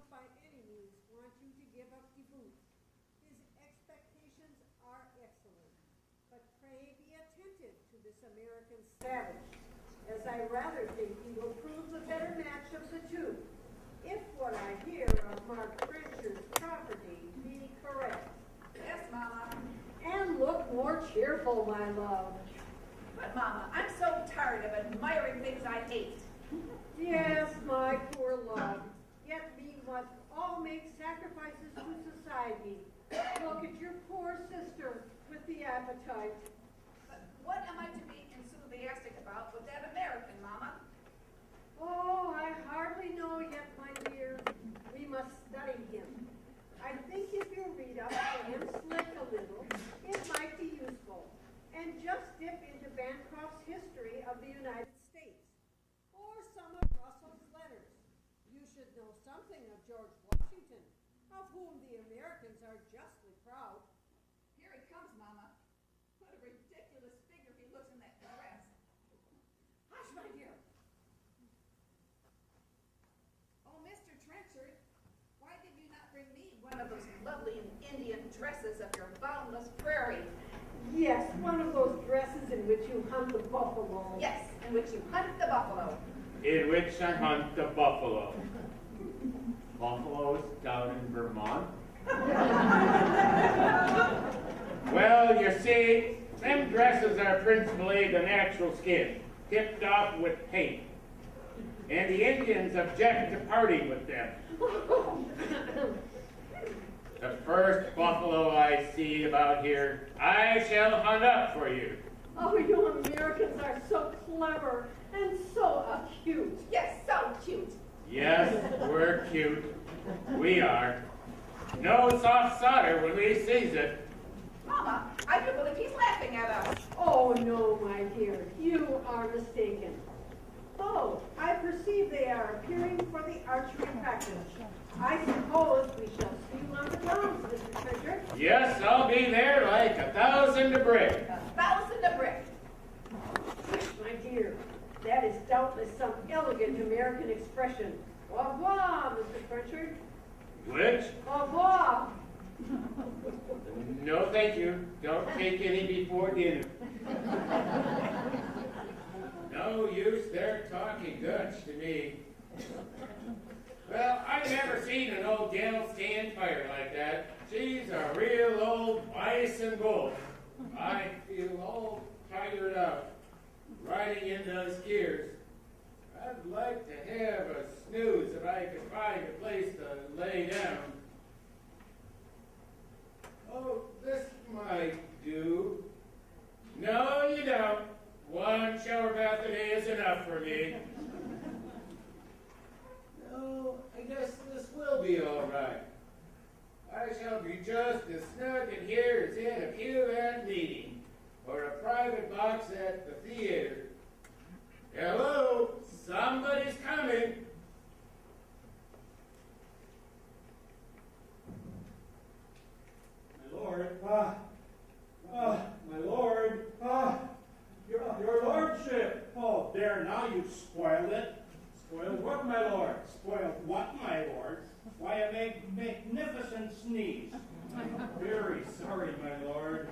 By any means want you to give up the boots. His expectations are excellent, but pray be attentive to this American savage, as I rather think he will prove the better match of the two, if what I hear of Mark Trencher's property be correct. Yes, Mama. And look more cheerful, my love. But Mama, I'm so tired of admiring things I hate. Yes, my poor love. Yet we must all make sacrifices to society. Look at your poor sister with the appetite. But what am I to be enthusiastic about with that American, Mama? Oh, I hardly know yet, my dear. We must study him. I think if you read up and slick a little, it might be useful. And just dip into Bancroft's history of the United States, or some of Russell's letters. You should know something of George Washington, of whom the Americans are justly proud. Here he comes, Mama. What a ridiculous figure he looks in that dress. Hush, my dear. Oh, Mr. Trenchard, why did you not bring me one of those lovely Indian dresses of your boundless prairie? Yes, one of those dresses in which you hunt the buffalo. Yes, in which you hunt the buffalo. In which I hunt the buffalo. Buffaloes down in Vermont? Well, you see, them dresses are principally the natural skin, tipped off with paint. And the Indians object to parting with them. The first buffalo I see about here, I shall hunt up for you. Oh, you Americans are so clever and so acute. Yes, so cute. Yes, we're cute. We are. No soft solder when we seize it. Mama, I do believe he's laughing at us. Oh, no, my dear, you are mistaken. Oh, I perceive they are appearing for the archery practice. I suppose we shall see you on the grounds, Mr. Trenchard. Yes, I'll be there like 1,000 to brick. 1,000 to brick. My dear, that is doubtless some elegant American expression. Au revoir, Mr. Trenchard. Which? Au revoir. No, thank you. Don't take any before dinner. No use their talking Dutch to me. Well, I've never seen an old gal stand fire like that. She's a real old bison bull. I feel all tired out riding in those gears. I'd like to have a snooze if I could find a place to lay down. Oh, this might do. No, you don't. One shower bath a day is enough for me. No, I guess this will be all right. I shall be just as snug in here as in a pew at meeting, or a private box at the theater. Hello, somebody's coming. My lord, my lord, your lordship. Oh, there, now you've spoiled it. Spoiled what, my lord? Spoiled what, my lord? Why, a magnificent sneeze. I'm very sorry, my lord.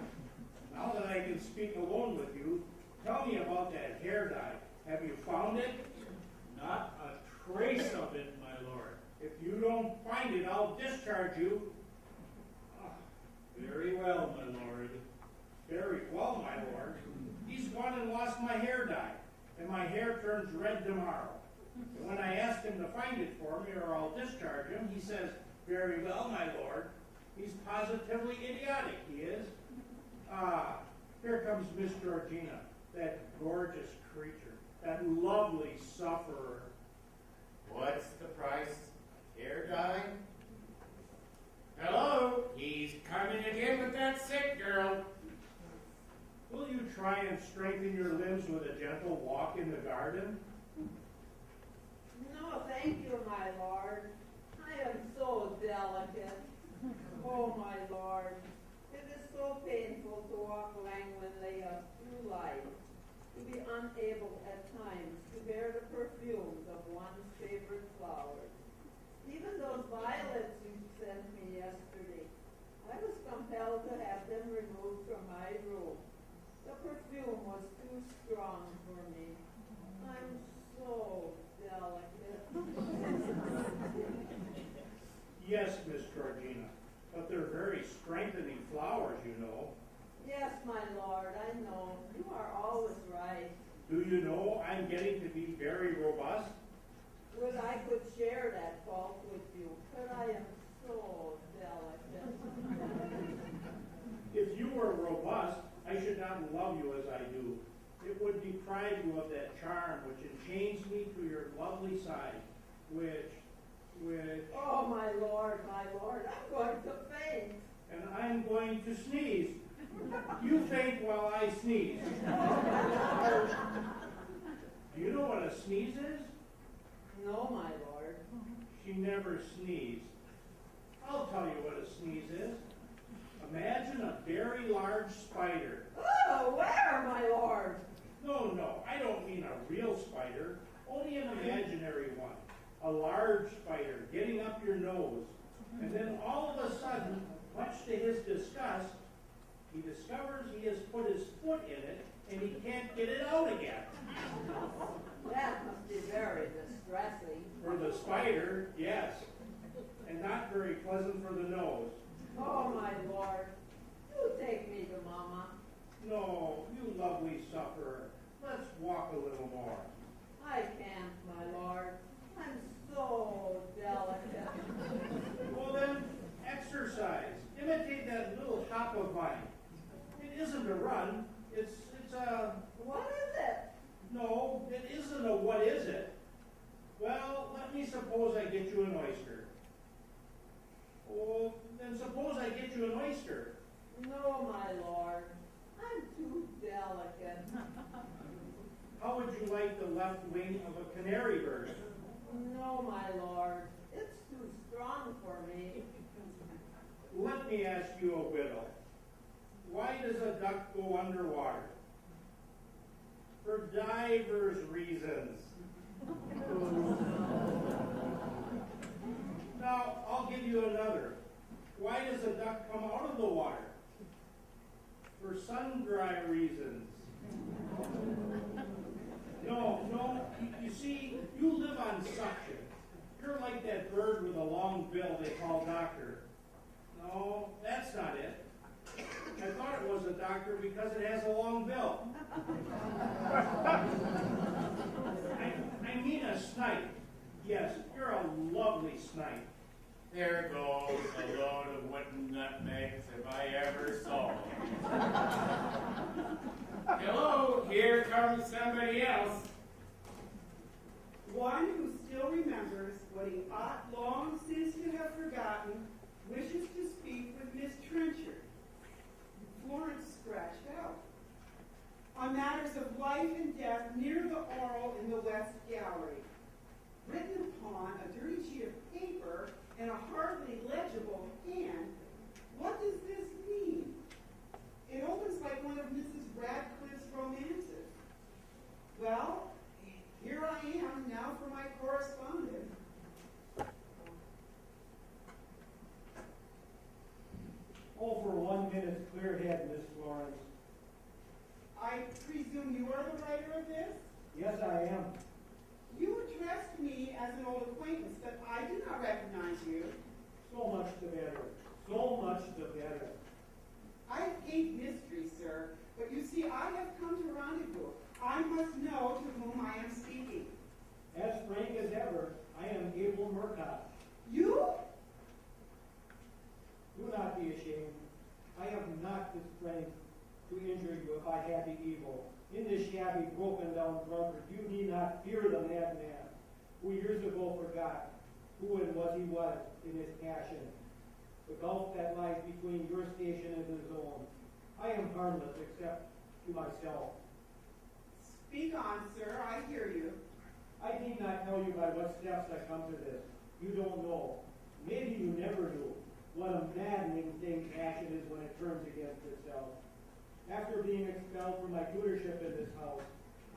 Now that I can speak alone with you, tell me about that hair dye. Have you found it? Not a trace of it, my lord. If you don't find it, I'll discharge you. Very well, my lord. Very well, my lord. He's gone and lost my hair dye, and my hair turns red tomorrow. And when I ask him to find it for me or I'll discharge him, he says, very well, my lord. He's positively idiotic, he is. Ah, here comes Miss Georgina, that gorgeous creature, that lovely sufferer. What's the price? Hair dye? Hello? He's coming again with that sick girl. Will you try and strengthen your limbs with a gentle walk in the garden? No, thank you, my lord. I am so delicate. Oh, my lord, it is so painful to walk languidly through life, to be unable at times to bear the perfumes of one's favorite flowers. Even those violets you sent me yesterday, I was compelled to have them removed from my room. The perfume was too strong for me. I'm so delicate. Yes, Miss Georgina, but they're very strengthening flowers, you know. Yes, my lord, I know. You are always right. Do you know I'm getting to be very robust? Would I could share that fault with you, but I am so delicate. If you were robust, I should not love you as I do. It would deprive you of that charm which enchains me to your lovely side, which... Oh, my lord, I'm going to faint. And I'm going to sneeze. You faint while I sneeze. Do you know what a sneeze is? No, my lord. She never sneezed. I'll tell you what a sneeze is. Imagine a very large spider. Oh, where, my lord? No, I don't mean a real spider, only an imaginary one. A large spider getting up your nose. And then all of a sudden, much to his disgust, he discovers he has put his foot in it and he can't get it out again. That must be very distressing. For the spider, yes. And not very pleasant for the nose. Oh, my lord. Do take me to Mama. No, you lovely sufferer. Let's walk a little more. I can't, my lord. I'm so delicate. Well then, exercise. Imitate that little hop of mine. It isn't a run. It's a... What is it? No, it isn't a what is it. Well, let me suppose I get you an oyster. Oh, then suppose I get you an oyster. No, my lord. I'm too delicate. How would you like the left wing of a canary bird? No, my lord. It's too strong for me. Let me ask you a riddle. Why does a duck go underwater? For divers reasons. Now, I'll give you another. Why does a duck come out of the water? For sun-dry reasons. No, you see, you live on suction. You're like that bird with a long bill they call doctor. No, that's not it. I thought it was a doctor because it has a long bill. I mean a snipe. Yes, you're a lovely snipe. There goes a load of wooden nutmegs if I ever saw them. Hello, here comes somebody else. One who still remembers what he ought long since to have forgotten wishes to speak with Miss Trenchard. Florence scratched out. On matters of life and death near the oral in the West Gallery. Written upon a dirty sheet of paper in a hardly legible hand, what does this mean? It opens like one of Mrs. Radcliffe's romances. Well, here I am now for my correspondence. Oh, for 1 minute's clear head, Miss Florence. I presume you are the writer of this? Yes, I am. You addressed me as an old acquaintance, but I do not recognize you. So much the better. So much the better. I hate mystery, sir, but you see, I have come to Rendezvous. I must know to whom I am speaking. As frank as ever, I am Abel Murcott. You? Do not be ashamed. I have not the strength to injure you if I had the evil. In this shabby, broken-down drunkard, you need not fear the madman who years ago forgot who and what he was in his passion. The gulf that lies between your station and his own. I am harmless except to myself. Speak on, sir. I hear you. I need not tell you by what steps I come to this. You don't know. Maybe you never knew. What a maddening thing passion is when it turns against itself. After being expelled from my tutorship in this house,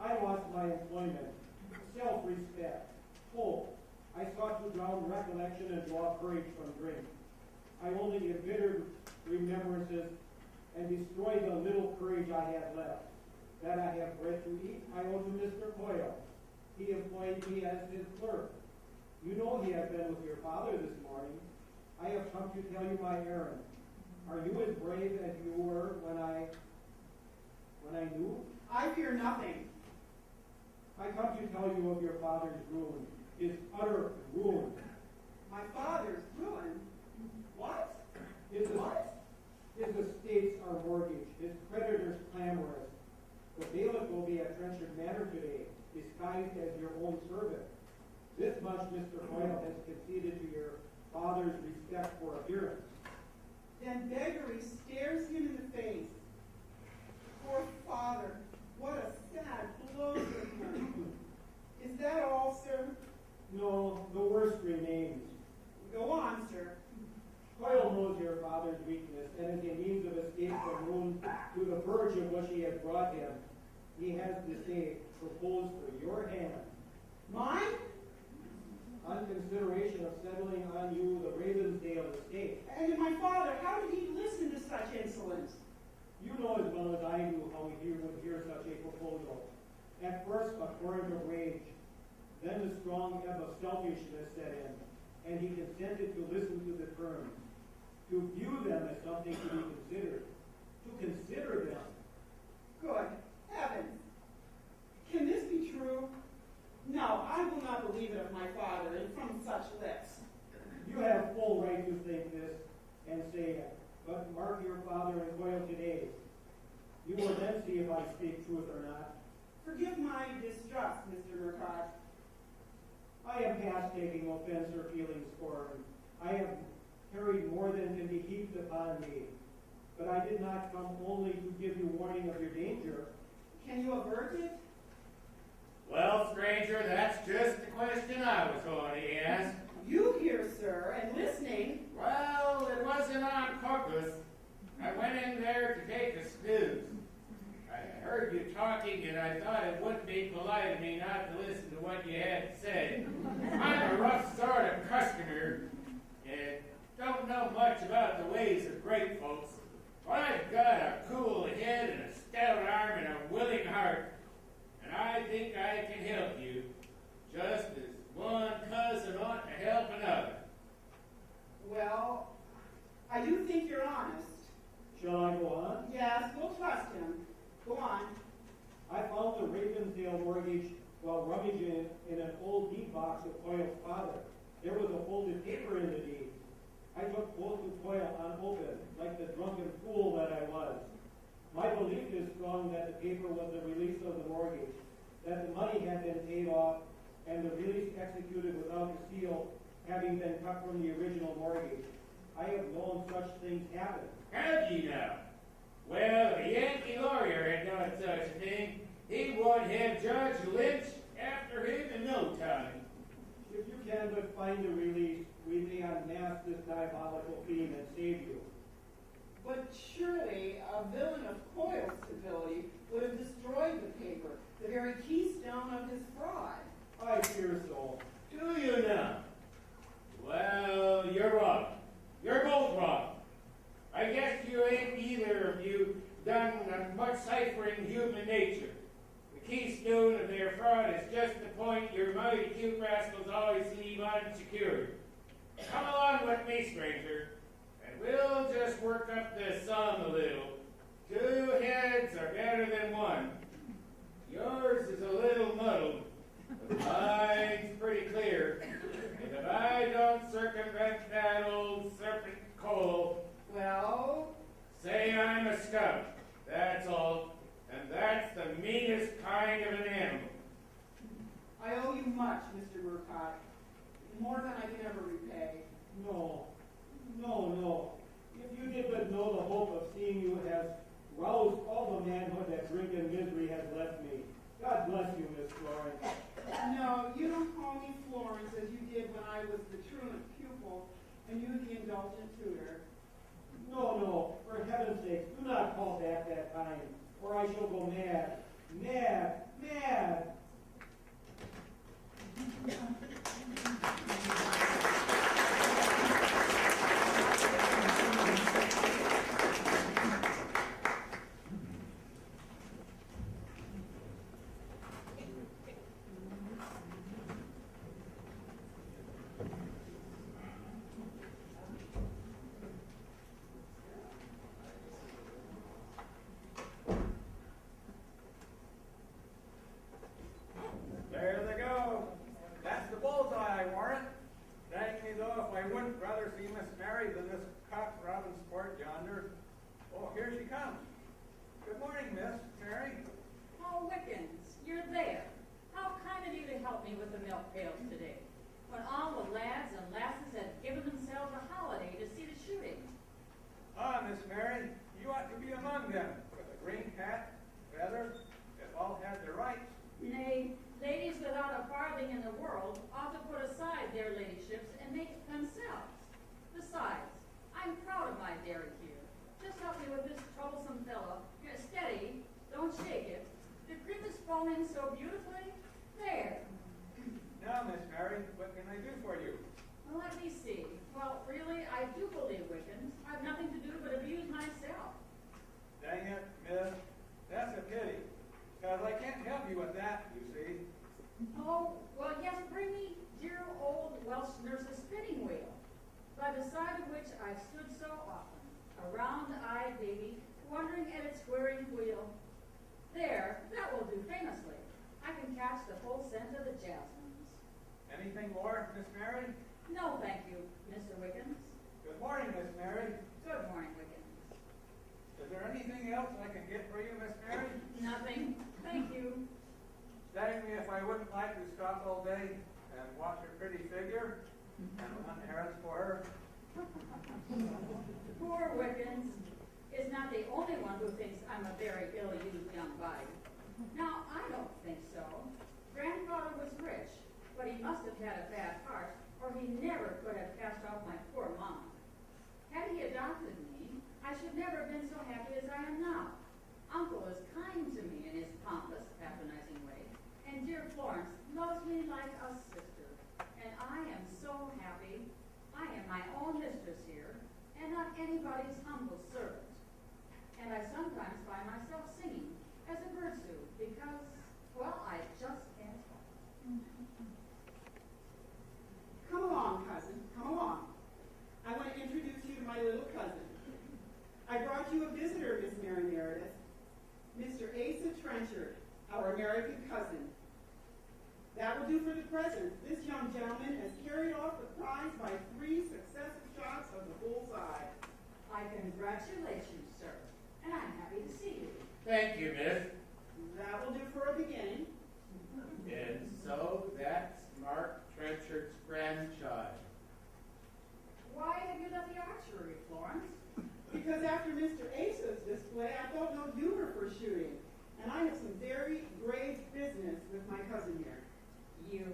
I lost my employment, self-respect, hope. I sought to drown recollection and draw courage from drink. I only embittered remembrances and destroyed the little courage I had left. That I have bread to eat, I owe to Mr. Coyle. He employed me as his clerk. You know he has been with your father this morning. I have come to tell you my errand. Are you as brave as you were when I knew? I fear nothing. I come to tell you of your father's ruin, his utter ruin. My father's ruin? What? His estates are mortgaged, his creditors clamorous. The bailiff will be at Trenchard Manor today, disguised as your own servant. This much Mr. Hoyle has conceded to your father's respect for appearance. Then beggary stares him in the face. Poor father, what a sad blow for him. Is that all, sir? No, the worst remains. Go on, sir. Hoyle knows your father's weakness, and as a means of escape from ruin to the verge of what she has brought him, he has this day proposed for your hand. Mine? On consideration of settling on you the Ravensdale estate. And my father, how did he listen to such insolence? You know as well as I do how he would hear such a proposal. At first a torrent of rage, then the strong ebb of selfishness set in, and he consented to listen to the terms, to view them as something to be considered, to consider them. Good heavens! Can this be true? No, I will not believe it of my father, and from such lips. You have full right to think this and say it, but mark your father and Coyle today. You will then see if I speak truth or not. Forgive my distrust, Mr. Murcott. I am past taking offense or feeling scorn. I have carried more than can be heaped upon me. But I did not come only to give you warning of your danger. Can you avert it? Well, stranger, that's just the question I was going to ask. You here, sir, and listening. Well, it wasn't on purpose. I went in there to take a snooze. I heard you talking, and I thought it wouldn't be polite of me not to listen to what you had to say. I'm a rough sort of customer, and don't know much about the ways of great folks. But I've got a cool head and a stout arm and a willing heart, and I think I can help you, just as one cousin ought to help another. Well, I do think you're honest. Shall I go on? Yes, we'll trust him. Go on. I found the Ravensdale mortgage while rummaging in an old deed box of Coyle's father. There was a folded paper in the deed. I took both to Coyle unopened, like the drunken fool that I was. My belief is strong that the paper was the release of the mortgage, that the money had been paid off, and the release executed without the seal having been cut from the original mortgage. I have known such things happen. Have you now? Well, if a Yankee lawyer had done such a thing, he would have Judge Lynch after him in no time. If you can but find the release, we may unmask this diabolical fiend and save you. But surely a villain of Coyle's civility would have destroyed the paper, the very keystone of his fraud. I fear so. Do you now? Well, you're wrong. You're both wrong. I guess you ain't either of you done much ciphering human nature. The keystone of their fraud is just the point your mighty cute rascals always leave unsecured. Come along with me, stranger, and we'll just work up the sum a little. 2 heads are better than 1. Yours is a little muddled, but mine's pretty clear. And if I don't circumvent that old serpent Cole, well, say I'm a scout, that's all. And that's the meanest kind of an animal. I owe you much, Mr. Murcott. More than I can ever repay. No. If you did but know the hope of seeing you has roused all the manhood that drink and misery has left me. God bless you, Miss Florence. No, you don't call me Florence as you did when I was the truant pupil, and you the indulgent tutor. No, no, for heaven's sake, do not call back that time, or I shall go mad. Mad, mad. There they go. That's the bullseye, Warren. Dang me though if I wouldn't rather see Miss Mary than this cock robin sport yonder. Oh, here she comes. Good morning, Miss Mary. Oh, Wickens, you're there. How kind of you to help me with the milk pails today, when all the lads and lasses had given themselves a holiday to see the shooting. Ah, Miss Mary, you ought to be among them, with a green hat, feather, if all had their rights. Nay, ladies without a farthing in the world ought to put aside their ladyships and make it themselves. Besides, I'm proud of my dairy here. Just help me with this troublesome fellow. Here, steady, don't shake it. The crib is falling so beautifully. There. Now, Miss Mary, what can I do for you? Well, let me see. Well, really, I do believe Wickens. I've nothing to do but abuse myself. Dang it, Miss, that's a pity, because I can't help you with that, you see. Oh, well, yes, bring me dear old Welsh nurse's spinning wheel, by the side of which I've stood so often, a round-eyed baby, wondering at its whirring wheel. There, that will do famously. I can catch the full scent of the jasmines. Anything more, Miss Mary? No, thank you, Mr. Wickens. Good morning, Miss Mary. Good morning, Wickens. Is there anything else I can get for you, Miss Mary? Nothing, thank you. Dang me if I wouldn't like to stop all day and watch her pretty figure and run errands for her. Poor Wickens is not the only one who thinks I'm a very ill-used young body. Now, I don't think so. Grandfather was rich, but he must have had a bad heart, or he never could have cast off my poor mom. Had he adopted me, I should never have been so happy as I am now. Uncle is kind to me in his pompous, patronizing way, and dear Florence loves me like a sister. And I am so happy. I am my own mistress here, and not anybody's humble servant. And I sometimes find myself singing as a birdsuit because, well, I just can't help it. Come along, cousin, come along. I want to introduce you to my little cousin. I brought you a visitor, Miss Mary Meredith, Mr. Asa Trenchard, our American cousin. That will do for the present. This young gentleman has carried off the prize by 3 successive shots of the bullseye. I congratulate you, sir, and I'm happy to see you. Thank you, miss. That will do for a beginning. And so that's Mark Trenchard's grandchild. Why have you left the archery, Florence? Because after Mr. Asa's display, I felt no humor for shooting, and I have some very grave business with my cousin here. You?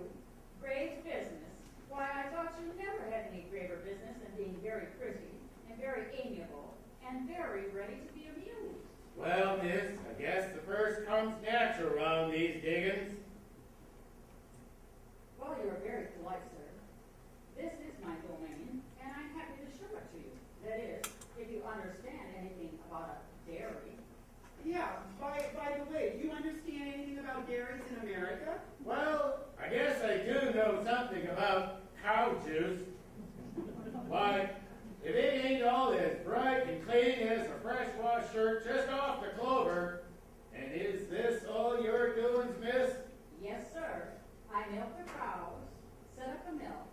Grave business? Why, I thought you never had any graver business than being very pretty, and very amiable, and very ready to be amused. Well, miss, I guess the first comes natural around these diggins. Well, you're very polite, sir. This is my domain, and I'm happy to show it to you. That is, if you understand anything about a dairy. Yeah, by the way, do you understand anything about dairies in America? Well, I guess I do know something about cow juice. Why, if it ain't all as bright and clean as a fresh washed shirt just off the clover, and is this all your doings, miss? Yes, sir. I milk the cows, set up the milk,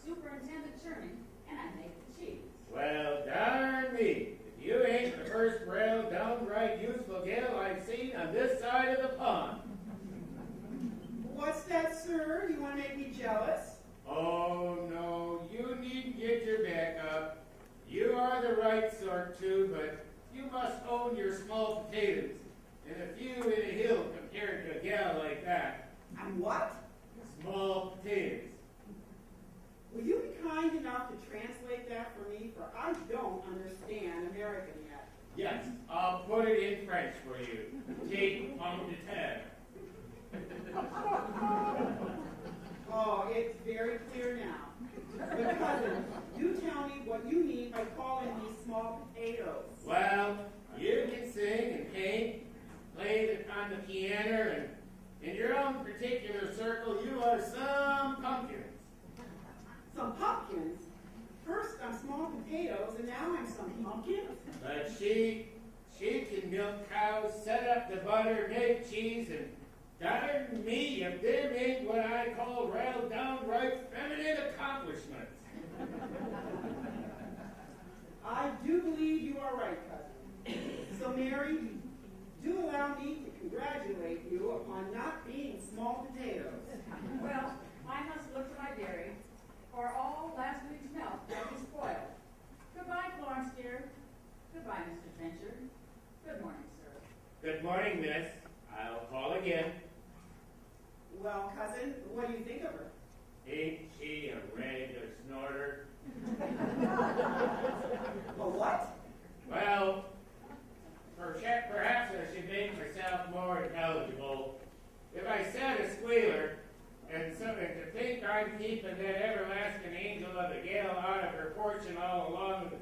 superintend the churning, and I make the cheese. Well, darn me, if you ain't the first real downright useful gal I've seen on this side of the pond. What's that, sir? You want to make me jealous? Oh, no, you needn't get your back up. You are the right sort, too, but you must own your small potatoes, and a few in a hill compared to a gal like that. I'm what? Small potatoes. Will you be kind enough to translate that on the piano, and in your own particular circle, you are some pumpkins. Some pumpkins? First I'm small potatoes, and now I'm some pumpkins? But she can milk cows, set up the butter, make cheese, and darn me if them ain't what I call real downright feminine accomplishments. I do believe you are right, cousin. So, Mary, do allow me to congratulate you upon not being small potatoes. Well, I must look to my dairy, or all last week's milk will be spoiled. Goodbye, Florence dear. Goodbye, Mr. Trenchard. Good morning, sir. Good morning, miss. I'll call again. Well, cousin, what do you think of her? Ain't she a regular snorter? A what? Well, perhaps I should make myself more intelligible. If I said a squealer, and to think I'm keeping that everlasting angel of the gale out of her fortune all along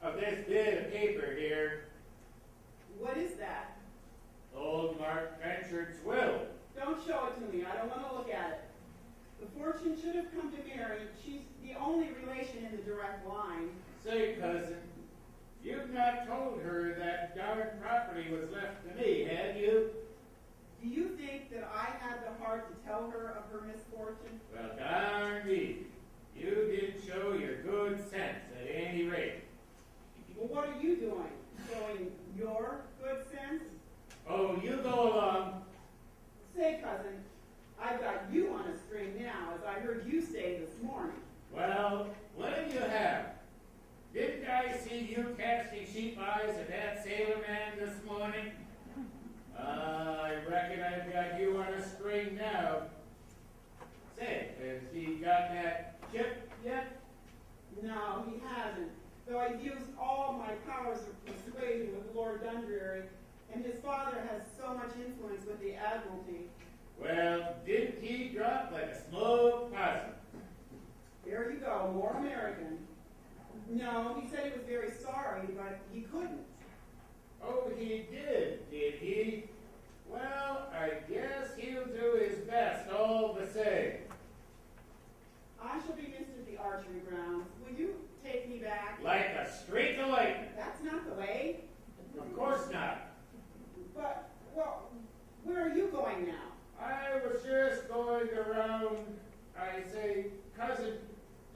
of this bit of paper here. What is that? Old Mark Trenchard's will. Don't show it to me. I don't want to look at it. The fortune should have come to Mary. She's the only relation in the direct line. Say, cousin, you've not told her that darn property was left to me, have you? Do you think that I had the heart to tell her of her misfortune? Well, darn me. You did show your good sense at any rate. Well, what are you doing? Showing your good sense? Oh, you go along. Say, cousin, I've got you on a string now, as I heard you say this morning. Well, what do you have? Didn't I see you casting sheep eyes at that sailor man this morning? I reckon I've got you on a string now. Say, has he got that chip yet? No, he hasn't. Though I've used all my powers of persuasion with Lord Dundreary, and his father has so much influence with the Admiralty. Well, didn't he drop like a smoke possum? There you go, more American. No, he said he was very sorry, but he couldn't. Oh, he did he? Well, I guess he'll do his best all the same. I shall be missed at the archery grounds. Will you take me back? Like a streak of lightning. That's not the way. Of course not. But, well, where are you going now? I was just going around. I say, cousin,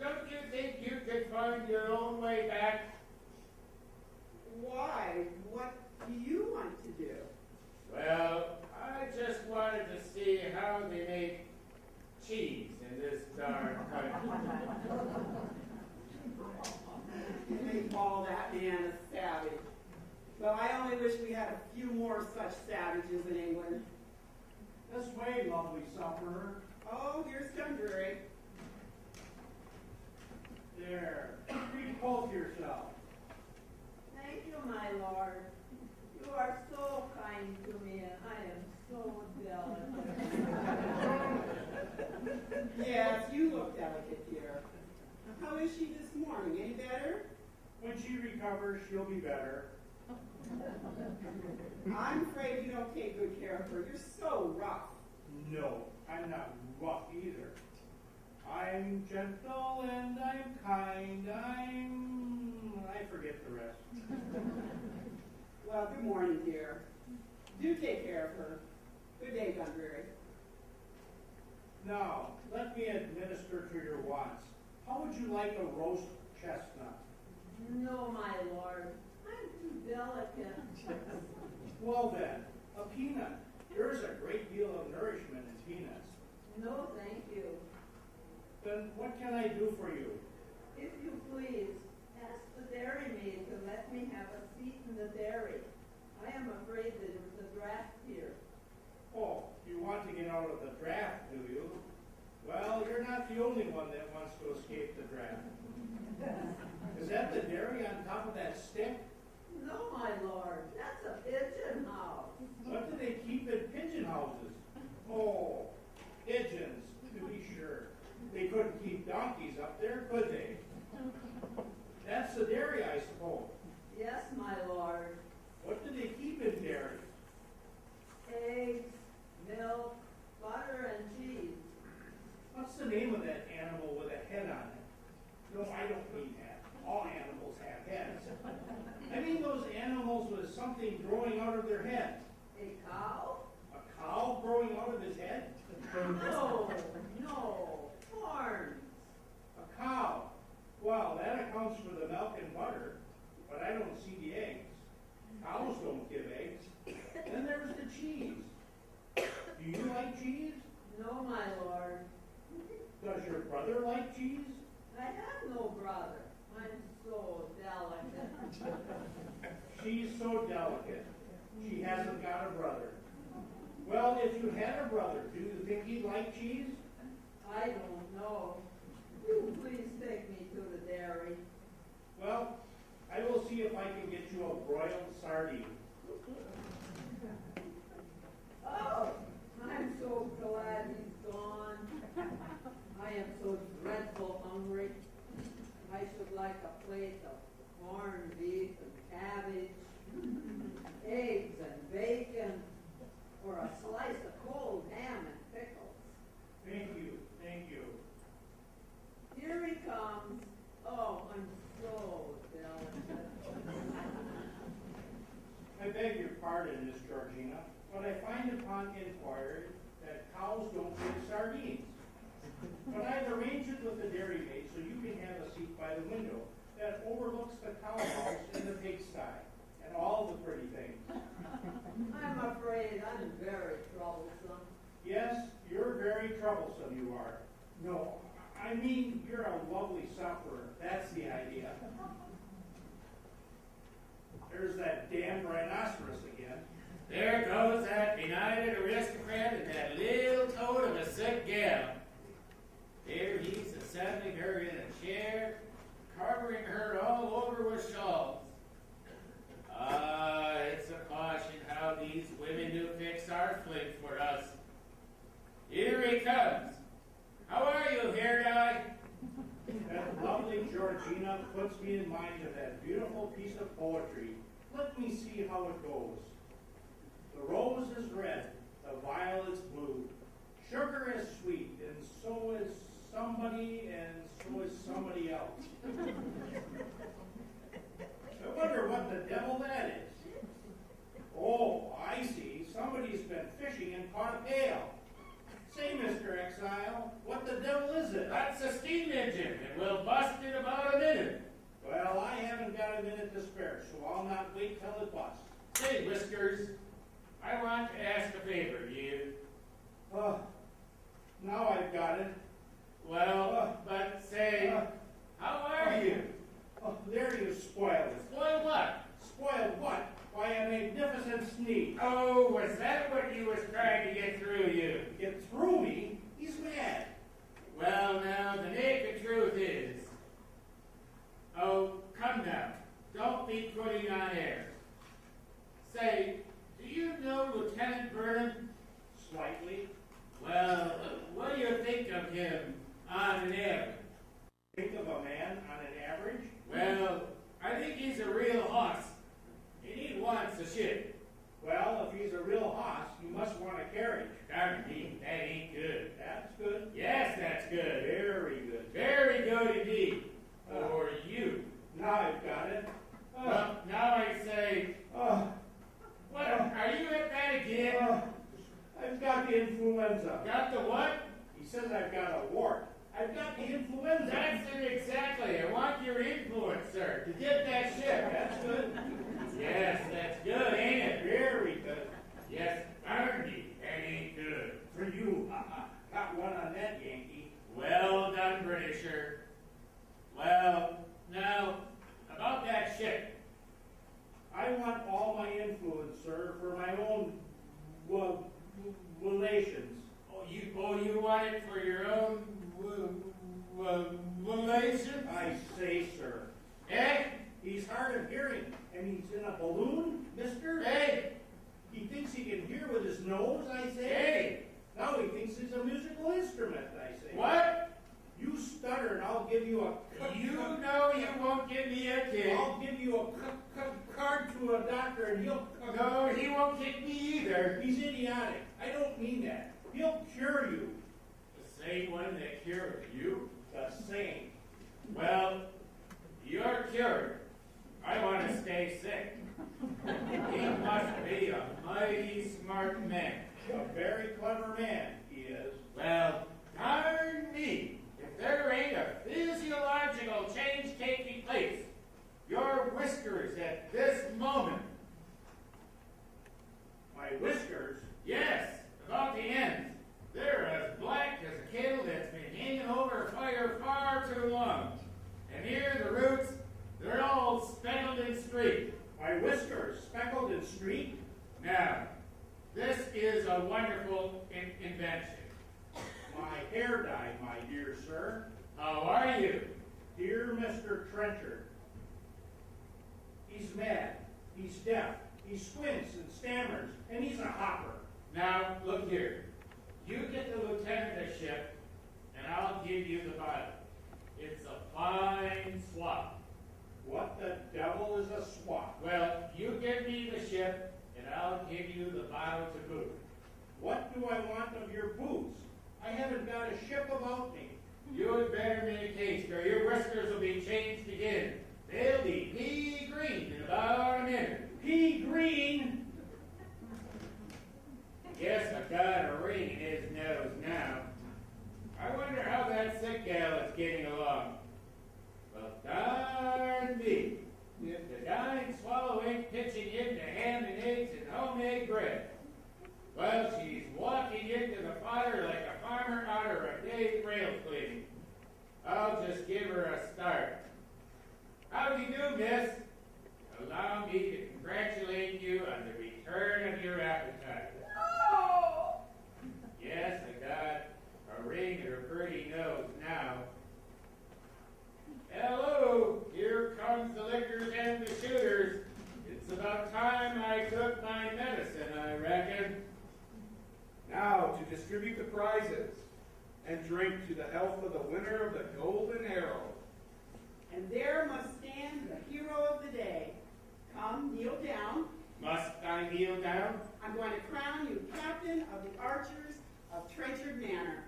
don't you think you could find your own way back? Why? What do you want to do? Well, I just wanted to see how they make cheese in this darn country. They call that man a savage. Well, I only wish we had a few more such savages in England. This way, lovely sufferer. Oh, here's Dundreary. There. Repulse yourself. Thank you, my lord. You are so kind to me, and I am so delicate. Yes, you look delicate, dear. How is she this morning? Any better? When she recovers, she'll be better. I'm afraid you don't take good care of her. You're so rough. No, I'm not rough either. I'm gentle and I'm kind. I forget the rest. Well, good morning, dear. Do take care of her. Good day, Dundreary. Now, let me administer to your wants. How would you like a roast chestnut? No, my lord. I'm too delicate. Well then, a peanut. There is a great deal of nourishment in peanuts. No, thank you. Then what can I do for you? If you please, ask the dairymaid to let me have a seat in the dairy. I am afraid that there's a draft here. Oh, you want to get out of the draft, do you? Well, you're not the only one that wants to escape the draft. Is that the dairy on top of that stick? No, my lord, that's a pigeon house. What do they keep in pigeon houses? Oh, pigeons, to be sure. They couldn't keep donkeys up there, could they? That's the dairy, I suppose. Yes, my lord. What do they keep in dairy? Eggs, my lord. Does your brother like cheese? I have no brother. I'm so delicate. She's so delicate. She hasn't got a brother. Well, if you had a brother, do you think he'd like cheese? I don't know. Please take me to the dairy. Well, I will see if I can get you a broiled sardine. Oh, I'm so glad he's gone. I am so dreadful hungry. I should like a plate of corned beef and cabbage, eggs and bacon, or a slice of cold ham and pickles. Thank you, thank you. Here he comes. Oh, I'm so delicate. I beg your pardon, Miss Georgina, but I find upon inquiry that cows don't get sardines. But I've arranged it with the dairy maid so you can have a seat by the window that overlooks the cow house and the pigsty and all the pretty things. I'm afraid I'm very troublesome. Yes, you're very troublesome, you are. No, I mean, you're a lovely sufferer. That's the idea. There's that damned rhinoceros again. There goes that benighted aristocrat and that little toad of a sick gal. There he's assembling her in a chair, covering her all over with shawls. Ah, it's a caution how these women do fix our flint for us. Here he comes. How are you, Hair Dye? That lovely Georgina puts me in mind of that beautiful piece of poetry. Let me see how it goes. The rose is red, the violet's blue. Sugar is sweet, and so is somebody, and so is somebody else. I wonder what the devil that is. Oh, I see. Somebody's been fishing and caught a pail. Say, Mr. Exile, what the devil is it? That's a steam engine, and we'll bust in about a minute. Well, I haven't got a minute to spare, so I'll not wait till it busts. Say, Whiskers, I want to ask a favor of you. Now I've got it. Well, but say, how are you? Oh, there you spoiled it. Spoiled what? Spoiled what? Why, a magnificent sneeze. Oh, was that what you was trying to get through you? Get through me? He's mad. Well, now, the naked truth is... Oh, come now. Don't be putting on airs. Say, do you know Lieutenant Burnham? Slightly. Well, what do you think of him on an average? Think of a man on an average? Well, I think he's a real hoss. And he wants a ship. Well, if he's a real hoss, you must want a carriage. Darn me, that ain't good. That's good. Yes, that's good. Very good. Very good indeed. For you. Now I've got it. Well, now I say... What? Are you at that again? I've got the influenza. Got the what? He says I've got a wart. I've got the influenza. That's it exactly. I want your influence, sir, to get that ship. That's good. Yes, that's good, ain't it? Very good. Yes, Arnie, that ain't good. For you. Got one on that, Yankee. Well done, Britisher. Well, now, about that ship. I want all my influence, sir, for my own relations. Oh, you want it for your own relations? I say, sir. Eh? He's hard of hearing, and he's in a balloon, mister. Hey! He thinks he can hear with his nose, I say. Hey! Now he thinks it's a musical instrument, I say. What? You stutter, and I'll give you a... You know you won't give me a kick. I'll give you a card to a doctor, and he'll... No, he won't kick me either. He's idiotic. I don't mean that. He'll cure you. The same one that cured you? The same. Well, you're cured. I want to stay sick. He must be a mighty smart man. A very clever man, he is. Well, darn me, if there ain't a physiological change taking place, your whiskers at this moment. My whiskers? Yes, about the ends. They're as black here's a wonderful invention. My hair dye, my dear sir. How are you? Dear Mr. Trenchard. He's mad. He's deaf. He squints and stammers, and he's a hopper. Now, look here. You get the lieutenantship, and I'll give you the bottle. It's a fine swap. What the devil is a swap? Well, you give me the ship, and I'll give you the bottle to boot. What do I want of your boots? I haven't got a ship about me. You had better make haste, or your whiskers will be changed again. They'll be pea green in about a minute. Pea green? Yes, I've got a ring in his nose now. I wonder how that sick gal is getting along. Well, darn me, if the dying swallow ain't pitching into ham and eggs and homemade bread. Well, she's walking into the fodder like a farmer out of a day's rail cleaning. I'll just give her a start. How do you do, miss? Allow me to congratulate you on the return of your appetite. No! Yes, I got a ring in her pretty nose now. Hello, here comes the lickers and the shooters. It's about time I took my medicine, I reckon. Now to distribute the prizes and drink to the health of the winner of the Golden Arrow. And there must stand the hero of the day. Come, kneel down. Must I kneel down? I'm going to crown you captain of the archers of Trenchard Manor.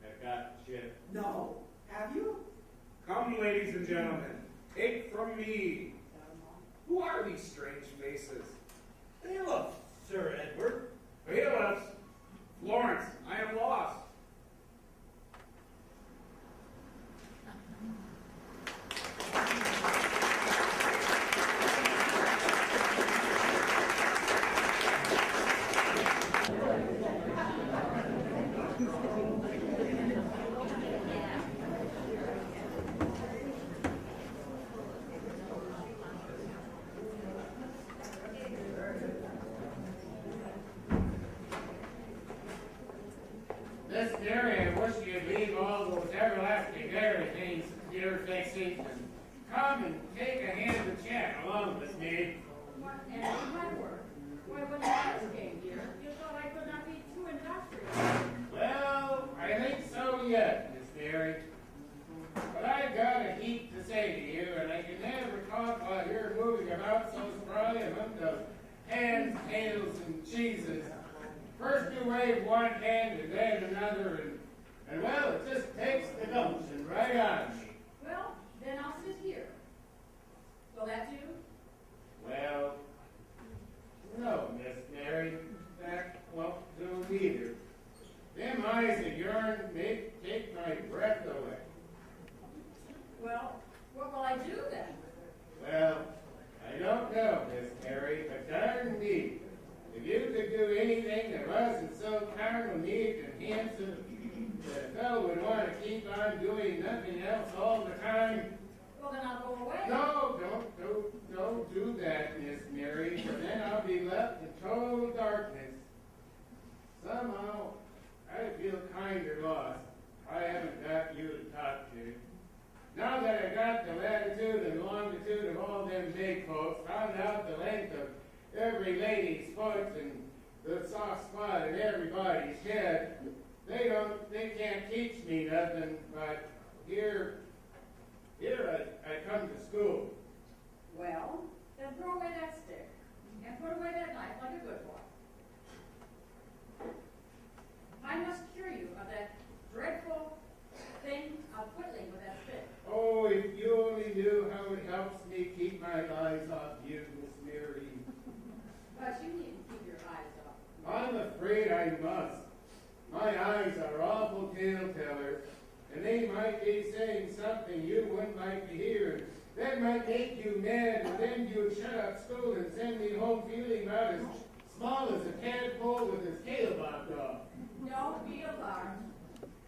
I got the ship. No. Have you? Come, ladies and gentlemen, take from me. Who are these strange faces? Bailiffs, Sir Edward. Bailiffs? Florence, I am lost. Miss Mary, I wish you'd leave all those everlasting things you're fixing and come and take a hand to chat along with me. And do my work. Why, when I first came here, you thought I could not be too industrious. Well, I think so yet, Miss Mary. But I've got a heap to say to you, and I can never talk while you're moving about so sprawly among those hands, tails, and cheeses. First you wave one hand and then another, and well, it just takes the gumption right out of me. Well, then I'll sit here. Will that do? Well, no, Miss Mary, that won't do either. Them eyes of yourn take my breath away. Well, what will I do then? Well, I don't know, Miss Mary, but darn me, if you could do anything that wasn't so carnal, neat, and handsome, that a fellow would want to keep on doing nothing else all the time. Well, then I'll go away. No, don't do that, Miss Mary, for then I'll be left in total darkness. Somehow, I feel kinder lost. I haven't got you to talk to. Now that I got the latitude and longitude of all them big folks, found out the length of every lady's foot and the soft spot in everybody's head, they can't teach me nothing, but here I come to school. Well, then throw away that stick and put away that knife like a good boy. I must cure you of that dreadful thing of whittling with that stick. Oh, if you only knew how it helps me keep my eyes off you, Miss Mary. But you needn't keep your eyes off. I'm afraid I must. My eyes are awful tale-tellers, and they might be saying something you wouldn't like to hear. That might make you mad, and then you'd shut up school and send me home feeling about as small as a tadpole with his tail bobbed off. Don't be alarmed.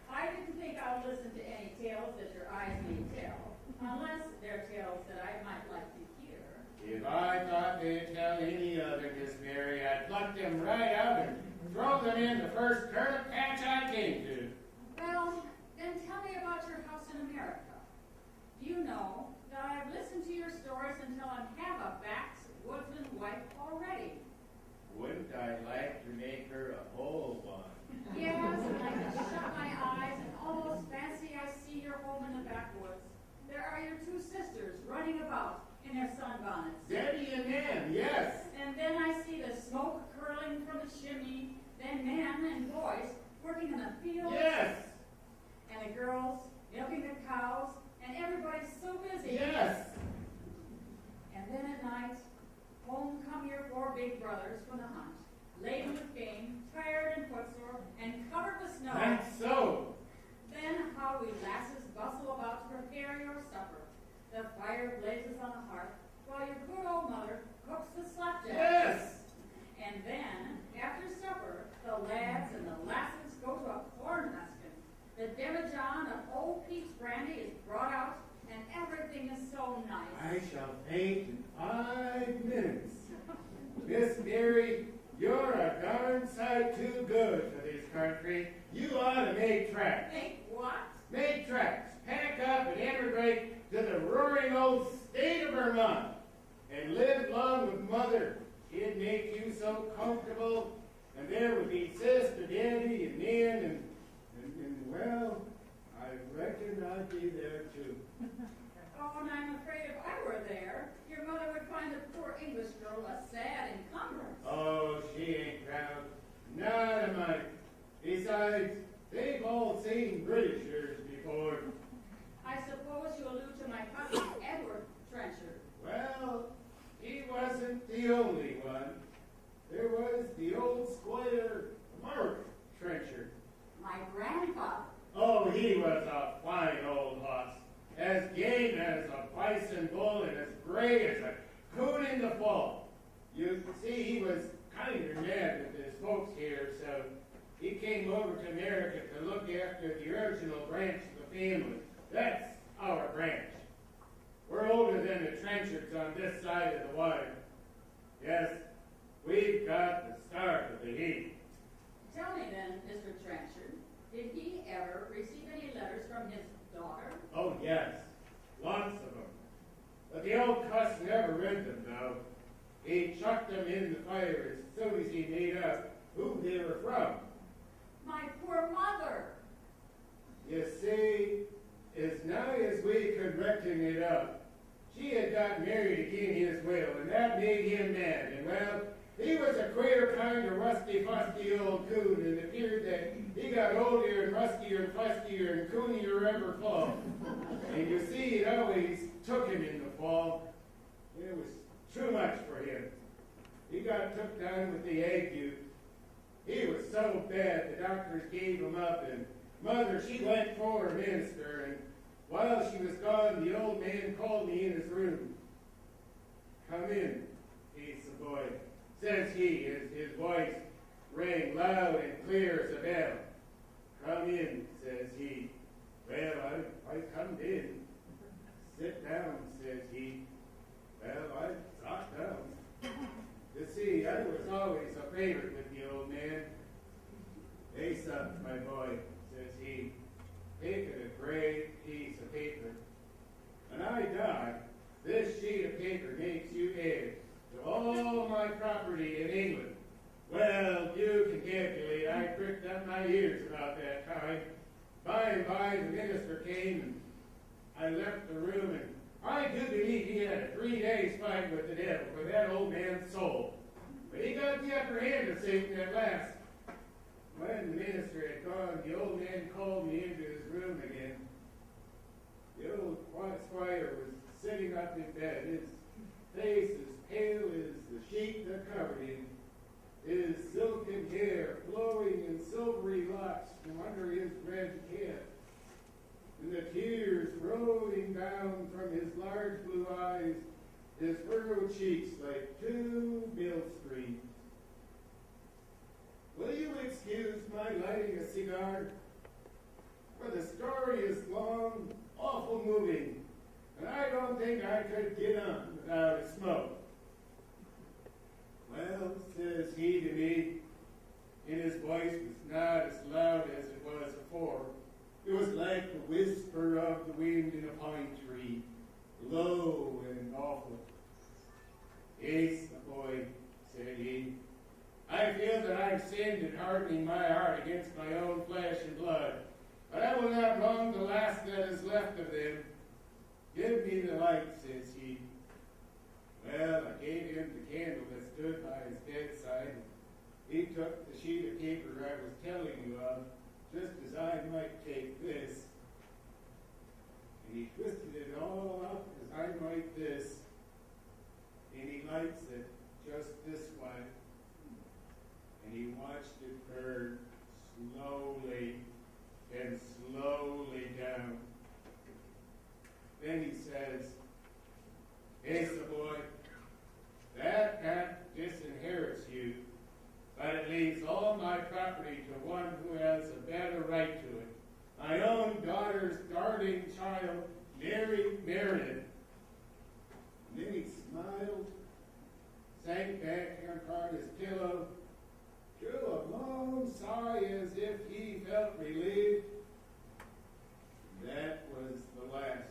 I didn't think I would listen to any tales that your eyes may tell, unless they're tales that I might like to hear. If I thought they'd tell any other, Miss Mary, I'd pluck them right out and in the first turnip patch I came to. Well, then tell me about your house in America. Do you know that I've listened to your stories until I have a backwoodsman wife already? Wouldn't I like to make her a whole one? Yes, and I can shut my eyes and almost fancy I see your home in the backwoods. There are your two sisters running about in their sunbonnets. Debbie and Nan, yes. And then I see the smoke curling from the chimney, then men and boys working in the fields. Yes. And the girls milking the cows, and everybody's so busy. Yes. And then at night, home come your four big brothers from the hunt, laden with game, tired and footsore, and covered with snow. That's so. Then how we lasses bustle about to prepare your supper. The fire blazes on the hearth, while your good old mother cooks the slapjacks. Yes. And then, after supper, the lads and the lasses go to a corn husking. The demijohn of old Pete's brandy is brought out, and everything is so nice. I shall paint in 5 minutes. Miss Mary, you're a darn sight too good for this country. You ought to make tracks. Make what? Make tracks. Pack up and emigrate to the roaring old state of Vermont and live along with Mother. She'd make you so comfortable, and there would be Sister Debbie and Nan and well, I reckon I'd be there too. Oh, and I'm afraid if I were there, your mother would find the poor English girl a sad encumbrance. Oh, she ain't proud. Not a mite. Besides, they've all seen Britishers before. I suppose you allude to my cousin, Edward Trenchard. Well, he wasn't the only one. There was the old Squire Mark Trenchard. My grandfather. Oh, he was a fine old hoss, as game as a bison bull and as gray as a coon in the fall. You see, he was kind of mad with his folks here, so he came over to America to look after the original branch of the family. That's our branch. We're older than the Trenchards on this side of the water. Yes, we've got the start of the heat. Tell me then, Mr. Trenchard, did he ever receive any letters from his daughter? Oh, yes. Lots of them. But the old cuss never read them, though. He chucked them in the fire as soon as he made out who they were from. My poor mother. You see, as now as we could reckon it up, she had got married again his will, and that made him mad. And well, he was a queer kind of rusty, fusty old coon, and it appeared that he got older and rustier and fustier and coonier every fall. And you see, it always took him in the fall. It was too much for him. He got took down with the ague. He was so bad, the doctors gave him up, and Mother, she went for a minister, and while she was gone, the old man called me in his room. Come in, he's the boy, says he, as his voice rang loud and clear as a bell. Come in, says he. Well, I come in. Sit down, says he. Well, I sat down. You see, I was always a favorite with the old man. Face up, my boy, says he. Take a great piece of paper. When I die, this sheet of paper makes you heir to all my property in England. Well, you can calculate, I pricked up my ears about that time. By and by, the minister came, and I left the room, and I do believe he had a 3 days fight with the devil for that old man's soul. But he got the upper hand of Satan at last. When the minister had gone, the old man called me into his room again. The old squire was sitting up in bed, his face as pale as the sheet that covered him, his silken hair flowing in silvery locks from under his red cap, and the tears rolling down from his large blue eyes, his furrowed cheeks like 2 mill streams. Will you excuse my lighting a cigar? For the story is long, awful moving, and I don't think I could get on without a smoke. Well, says he to me, and his voice was not as loud as it was before. It was like the whisper of the wind in a pine tree, low and awful. Ace, my boy, said he, I feel that I've sinned in hardening my heart against my own flesh and blood, but I will not wrong the last that is left of them. Give me the light, says he. Well, I gave him the candle that stood by his bedside. He took the sheet of paper I was telling you of, just as I might take this. And he twisted it all up as I might this. And he lights it just this way. And he watched it burn slowly and slowly down. Then he says, Asa boy, that path disinherits you, but it leaves all my property to one who has a better right to it. My own daughter's darling child, Mary Meredith. And then he smiled, sank back upon his pillow, drew a long sigh as if he felt relieved. That was the last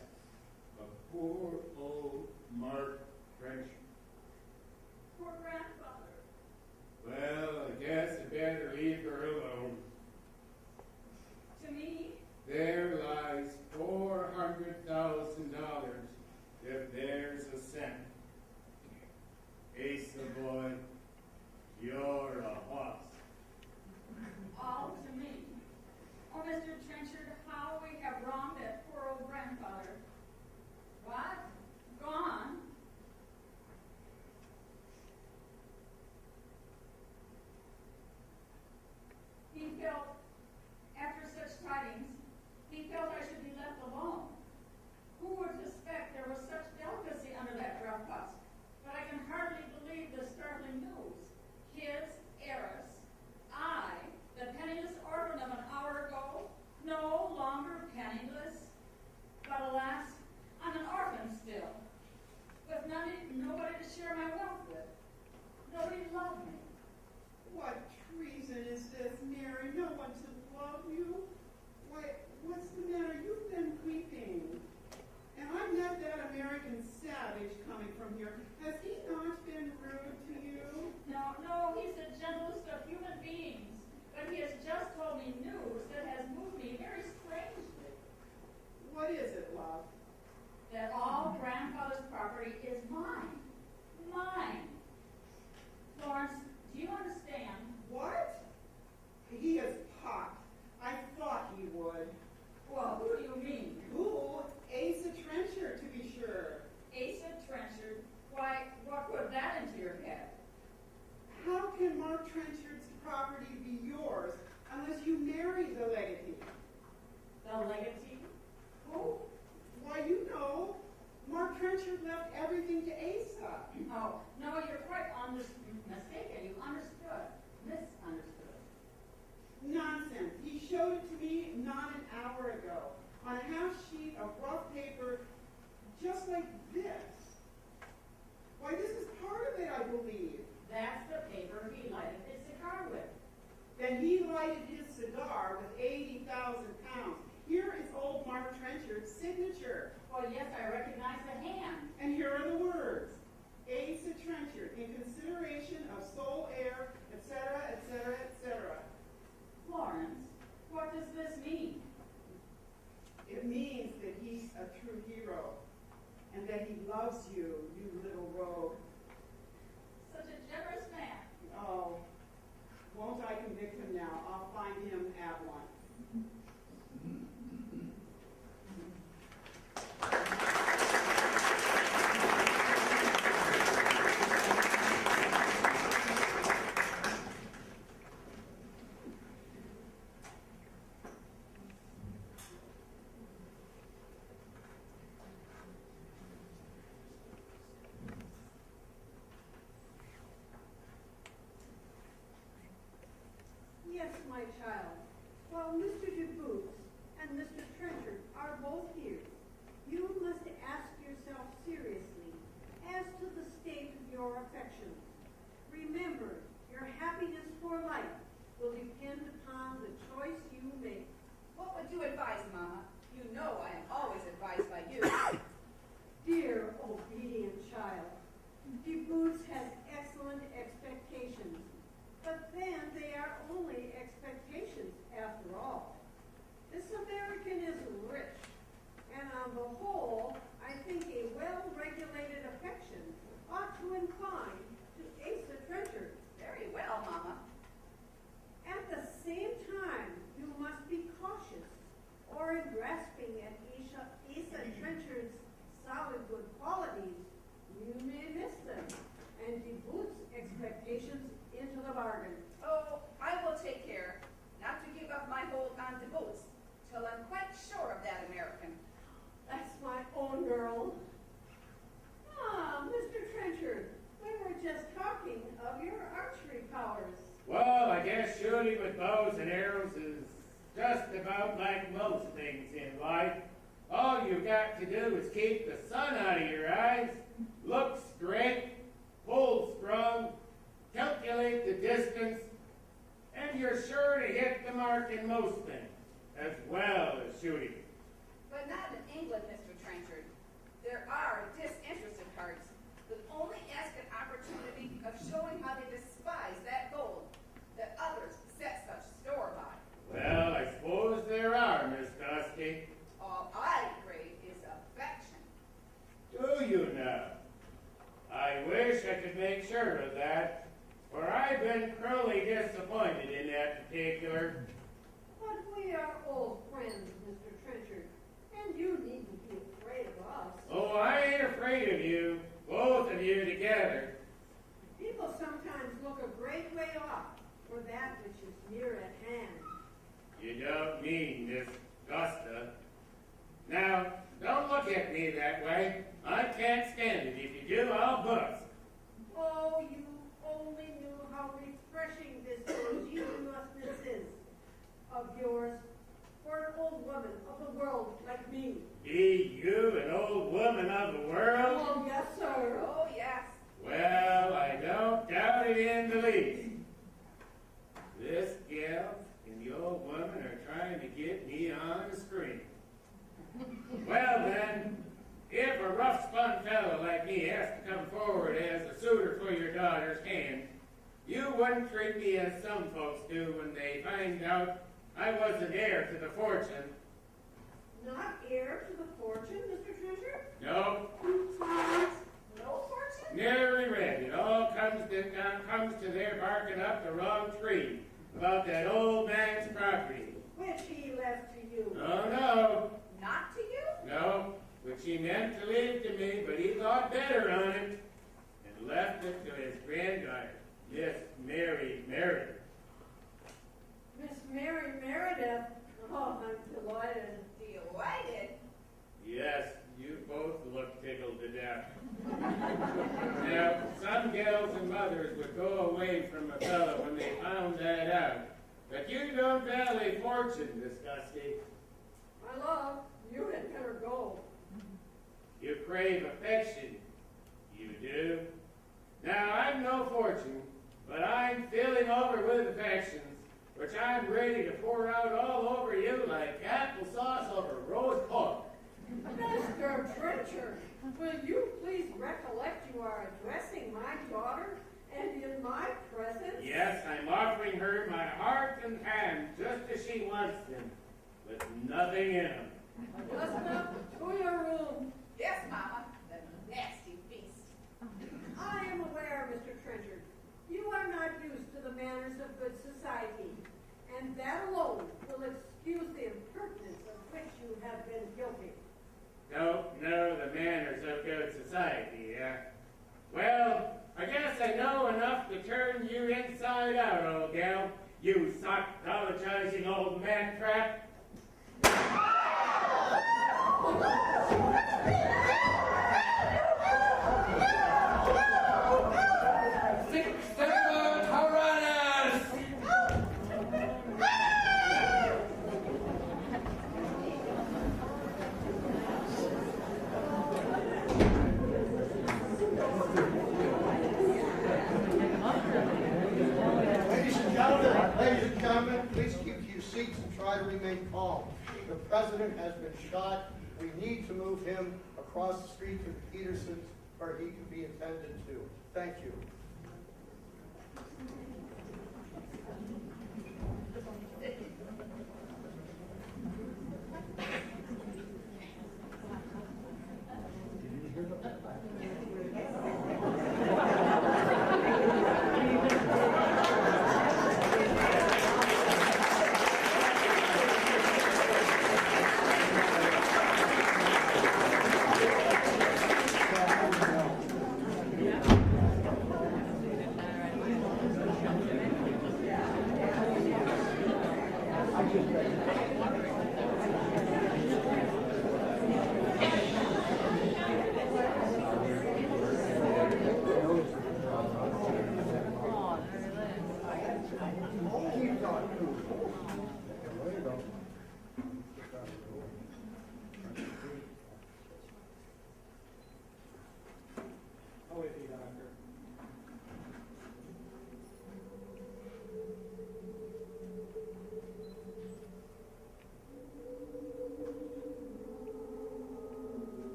of poor old Mark Trenchard. Poor grandfather. Well, I guess I better leave her alone. To me, There lies $400,000 if there's a cent. Asa boy, you're a hoss. all to me. Oh, Mr. Trenchard, how we have wronged that poor old grandfather. What? Gone? He felt, after such tidings, he felt I should be left alone. Who would suspect there was such delicacy under that rough husk? But I can hardly believe the startling news. His heiress, I, the penniless orphan of an hour ago, no longer penniless. But alas, I'm an orphan still, with nobody to share my wealth with. Nobody loved me. What treason is this, Mary? No one to love you? Why, what's the matter? You've been weeping. And I've met that American savage coming from here. Has he not been rude to you? No, he's the gentlest of human beings. But he has just told me news that has moved me very strangely. What is it, love? That all grandfather's property is mine. Mine. Florence, do you understand? What? He is popped. I thought he would. Well, who do you mean? Who? Asa Trenchard, to be sure. Asa Trenchard? Why, what put that into your head? How can Mark Trenchard's property be yours unless you marry the legatee? The legatee? Who? Why, you know. Mark Trenchard left everything to Asa. Oh, no, you're quite mistaken. You understood. Misunderstood. Nonsense. He showed it to me not an hour ago on a half sheet of rough paper just like this. Why, this is part of it, I believe. That's the paper he lighted his cigar with. Then he lighted his cigar with 80,000 pounds. Here is old Mark Trenchard's signature. Well, yes, I recognize the hand. And here are the words. Asa Trenchard, in consideration of sole heir, etc., etc., etc. Florence, what does this mean? It means that he's a true hero, and that he loves you, you little rogue. Such a generous man. Oh, won't I convict him now? I'll find him at once. Yes, my child. While Mr. DeBoots and Mr. Trenchard are both here, you must ask yourself seriously as to the state of your affections. Remember, your happiness for life will depend upon the choice you make. What would you advise, Mama? You know I am always advised by you. Dear obedient child, De Boots has excellent expectations, but then they are only expectations after all. This American is rich, and on the whole, I think a well-regulated affection ought to incline to Asa Trenchard. Very well, Mama. At the same time, you must be cautious, or in grasping at Asa Trenchard's solid good qualities, you may miss them, and De Boots' expectations into the bargain. Oh, I will take care not to give up my hold on De Boots till I'm quite sure of that American. That's my own girl. Ah, Mr. Trenchard, we were just talking of your archery powers. Well, I guess shooting with bows and arrows is just about like most things in life. All you got to do is keep the sun out of your eyes, look straight, pull strong, calculate the distance, and you're sure to hit the mark in most things, as well as shooting. But not in England, Mr. Trenchard. There are disinterested hearts that only ask an opportunity of showing how they despise that gold that others set such store by. Well, I suppose there are, Miss Dusty. All I crave is affection. Do you now? I wish I could make sure of that, for I've been cruelly disappointed in that particular. But we are old friends, Mr. Trenchard, and you needn't be afraid of us. Oh, I ain't afraid of you, both of you together. People sometimes look a great way off for that which is near at hand. You don't mean Miss Gusta. Now, don't look at me that way. I can't stand it. If you do, I'll bust. Oh, you only knew how refreshing this ingenuousness is of yours for an old woman of the world like me. Be you an old woman of the world? Oh, yes, sir. Oh, yes. Well, I don't doubt it in the least. This gal and the old woman are trying to get me on the screen. Well then, if a rough-spun fellow like me has to come forward as a suitor for your daughter's hand, you wouldn't treat me as some folks do when they find out I wasn't heir to the fortune. Not heir to the fortune, Mr. Trenchard? No. No fortune? Nary read. It all comes to their barking up the wrong tree about that old man's property. Which he left to you. Oh, no. Not to you? No, which he meant to leave to me, but he thought better on it and left it to his granddaughter, Miss Mary Meredith. Miss Mary Meredith? Oh, I'm delighted. Delighted? Yes, you both look tickled to death. Now, some gals and mothers would go away from a fellow when they found that out. But you don't value fortune, Miss Dusty. My love, you had better go. You crave affection. You do. Now, I've no fortune, but I'm filling over with affections, which I'm ready to pour out all over you like applesauce over roast pork. Mr. Trenchard, will you please recollect you are addressing my daughter and in my presence? Yes, I'm offering her my heart and hand just as she wants them, with nothing in them. Augusta, to your room. Yes, Mama. The nasty beast. I am aware, Mr. Trenchard, you are not used to the manners of good society, and that alone will excuse the impertinence of which you have been guilty. Don't know the manners of good society, Well, I guess I know enough to turn you inside out, old gal. You psychologizing old man trap. Ladies and seats and try to remain calm. The president has been shot. We need to move him across the street to the Petersons where he can be attended to. Thank you.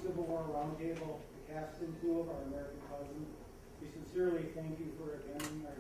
Civil War Roundtable, the cast and crew of our American Cousin, we sincerely thank you for attending our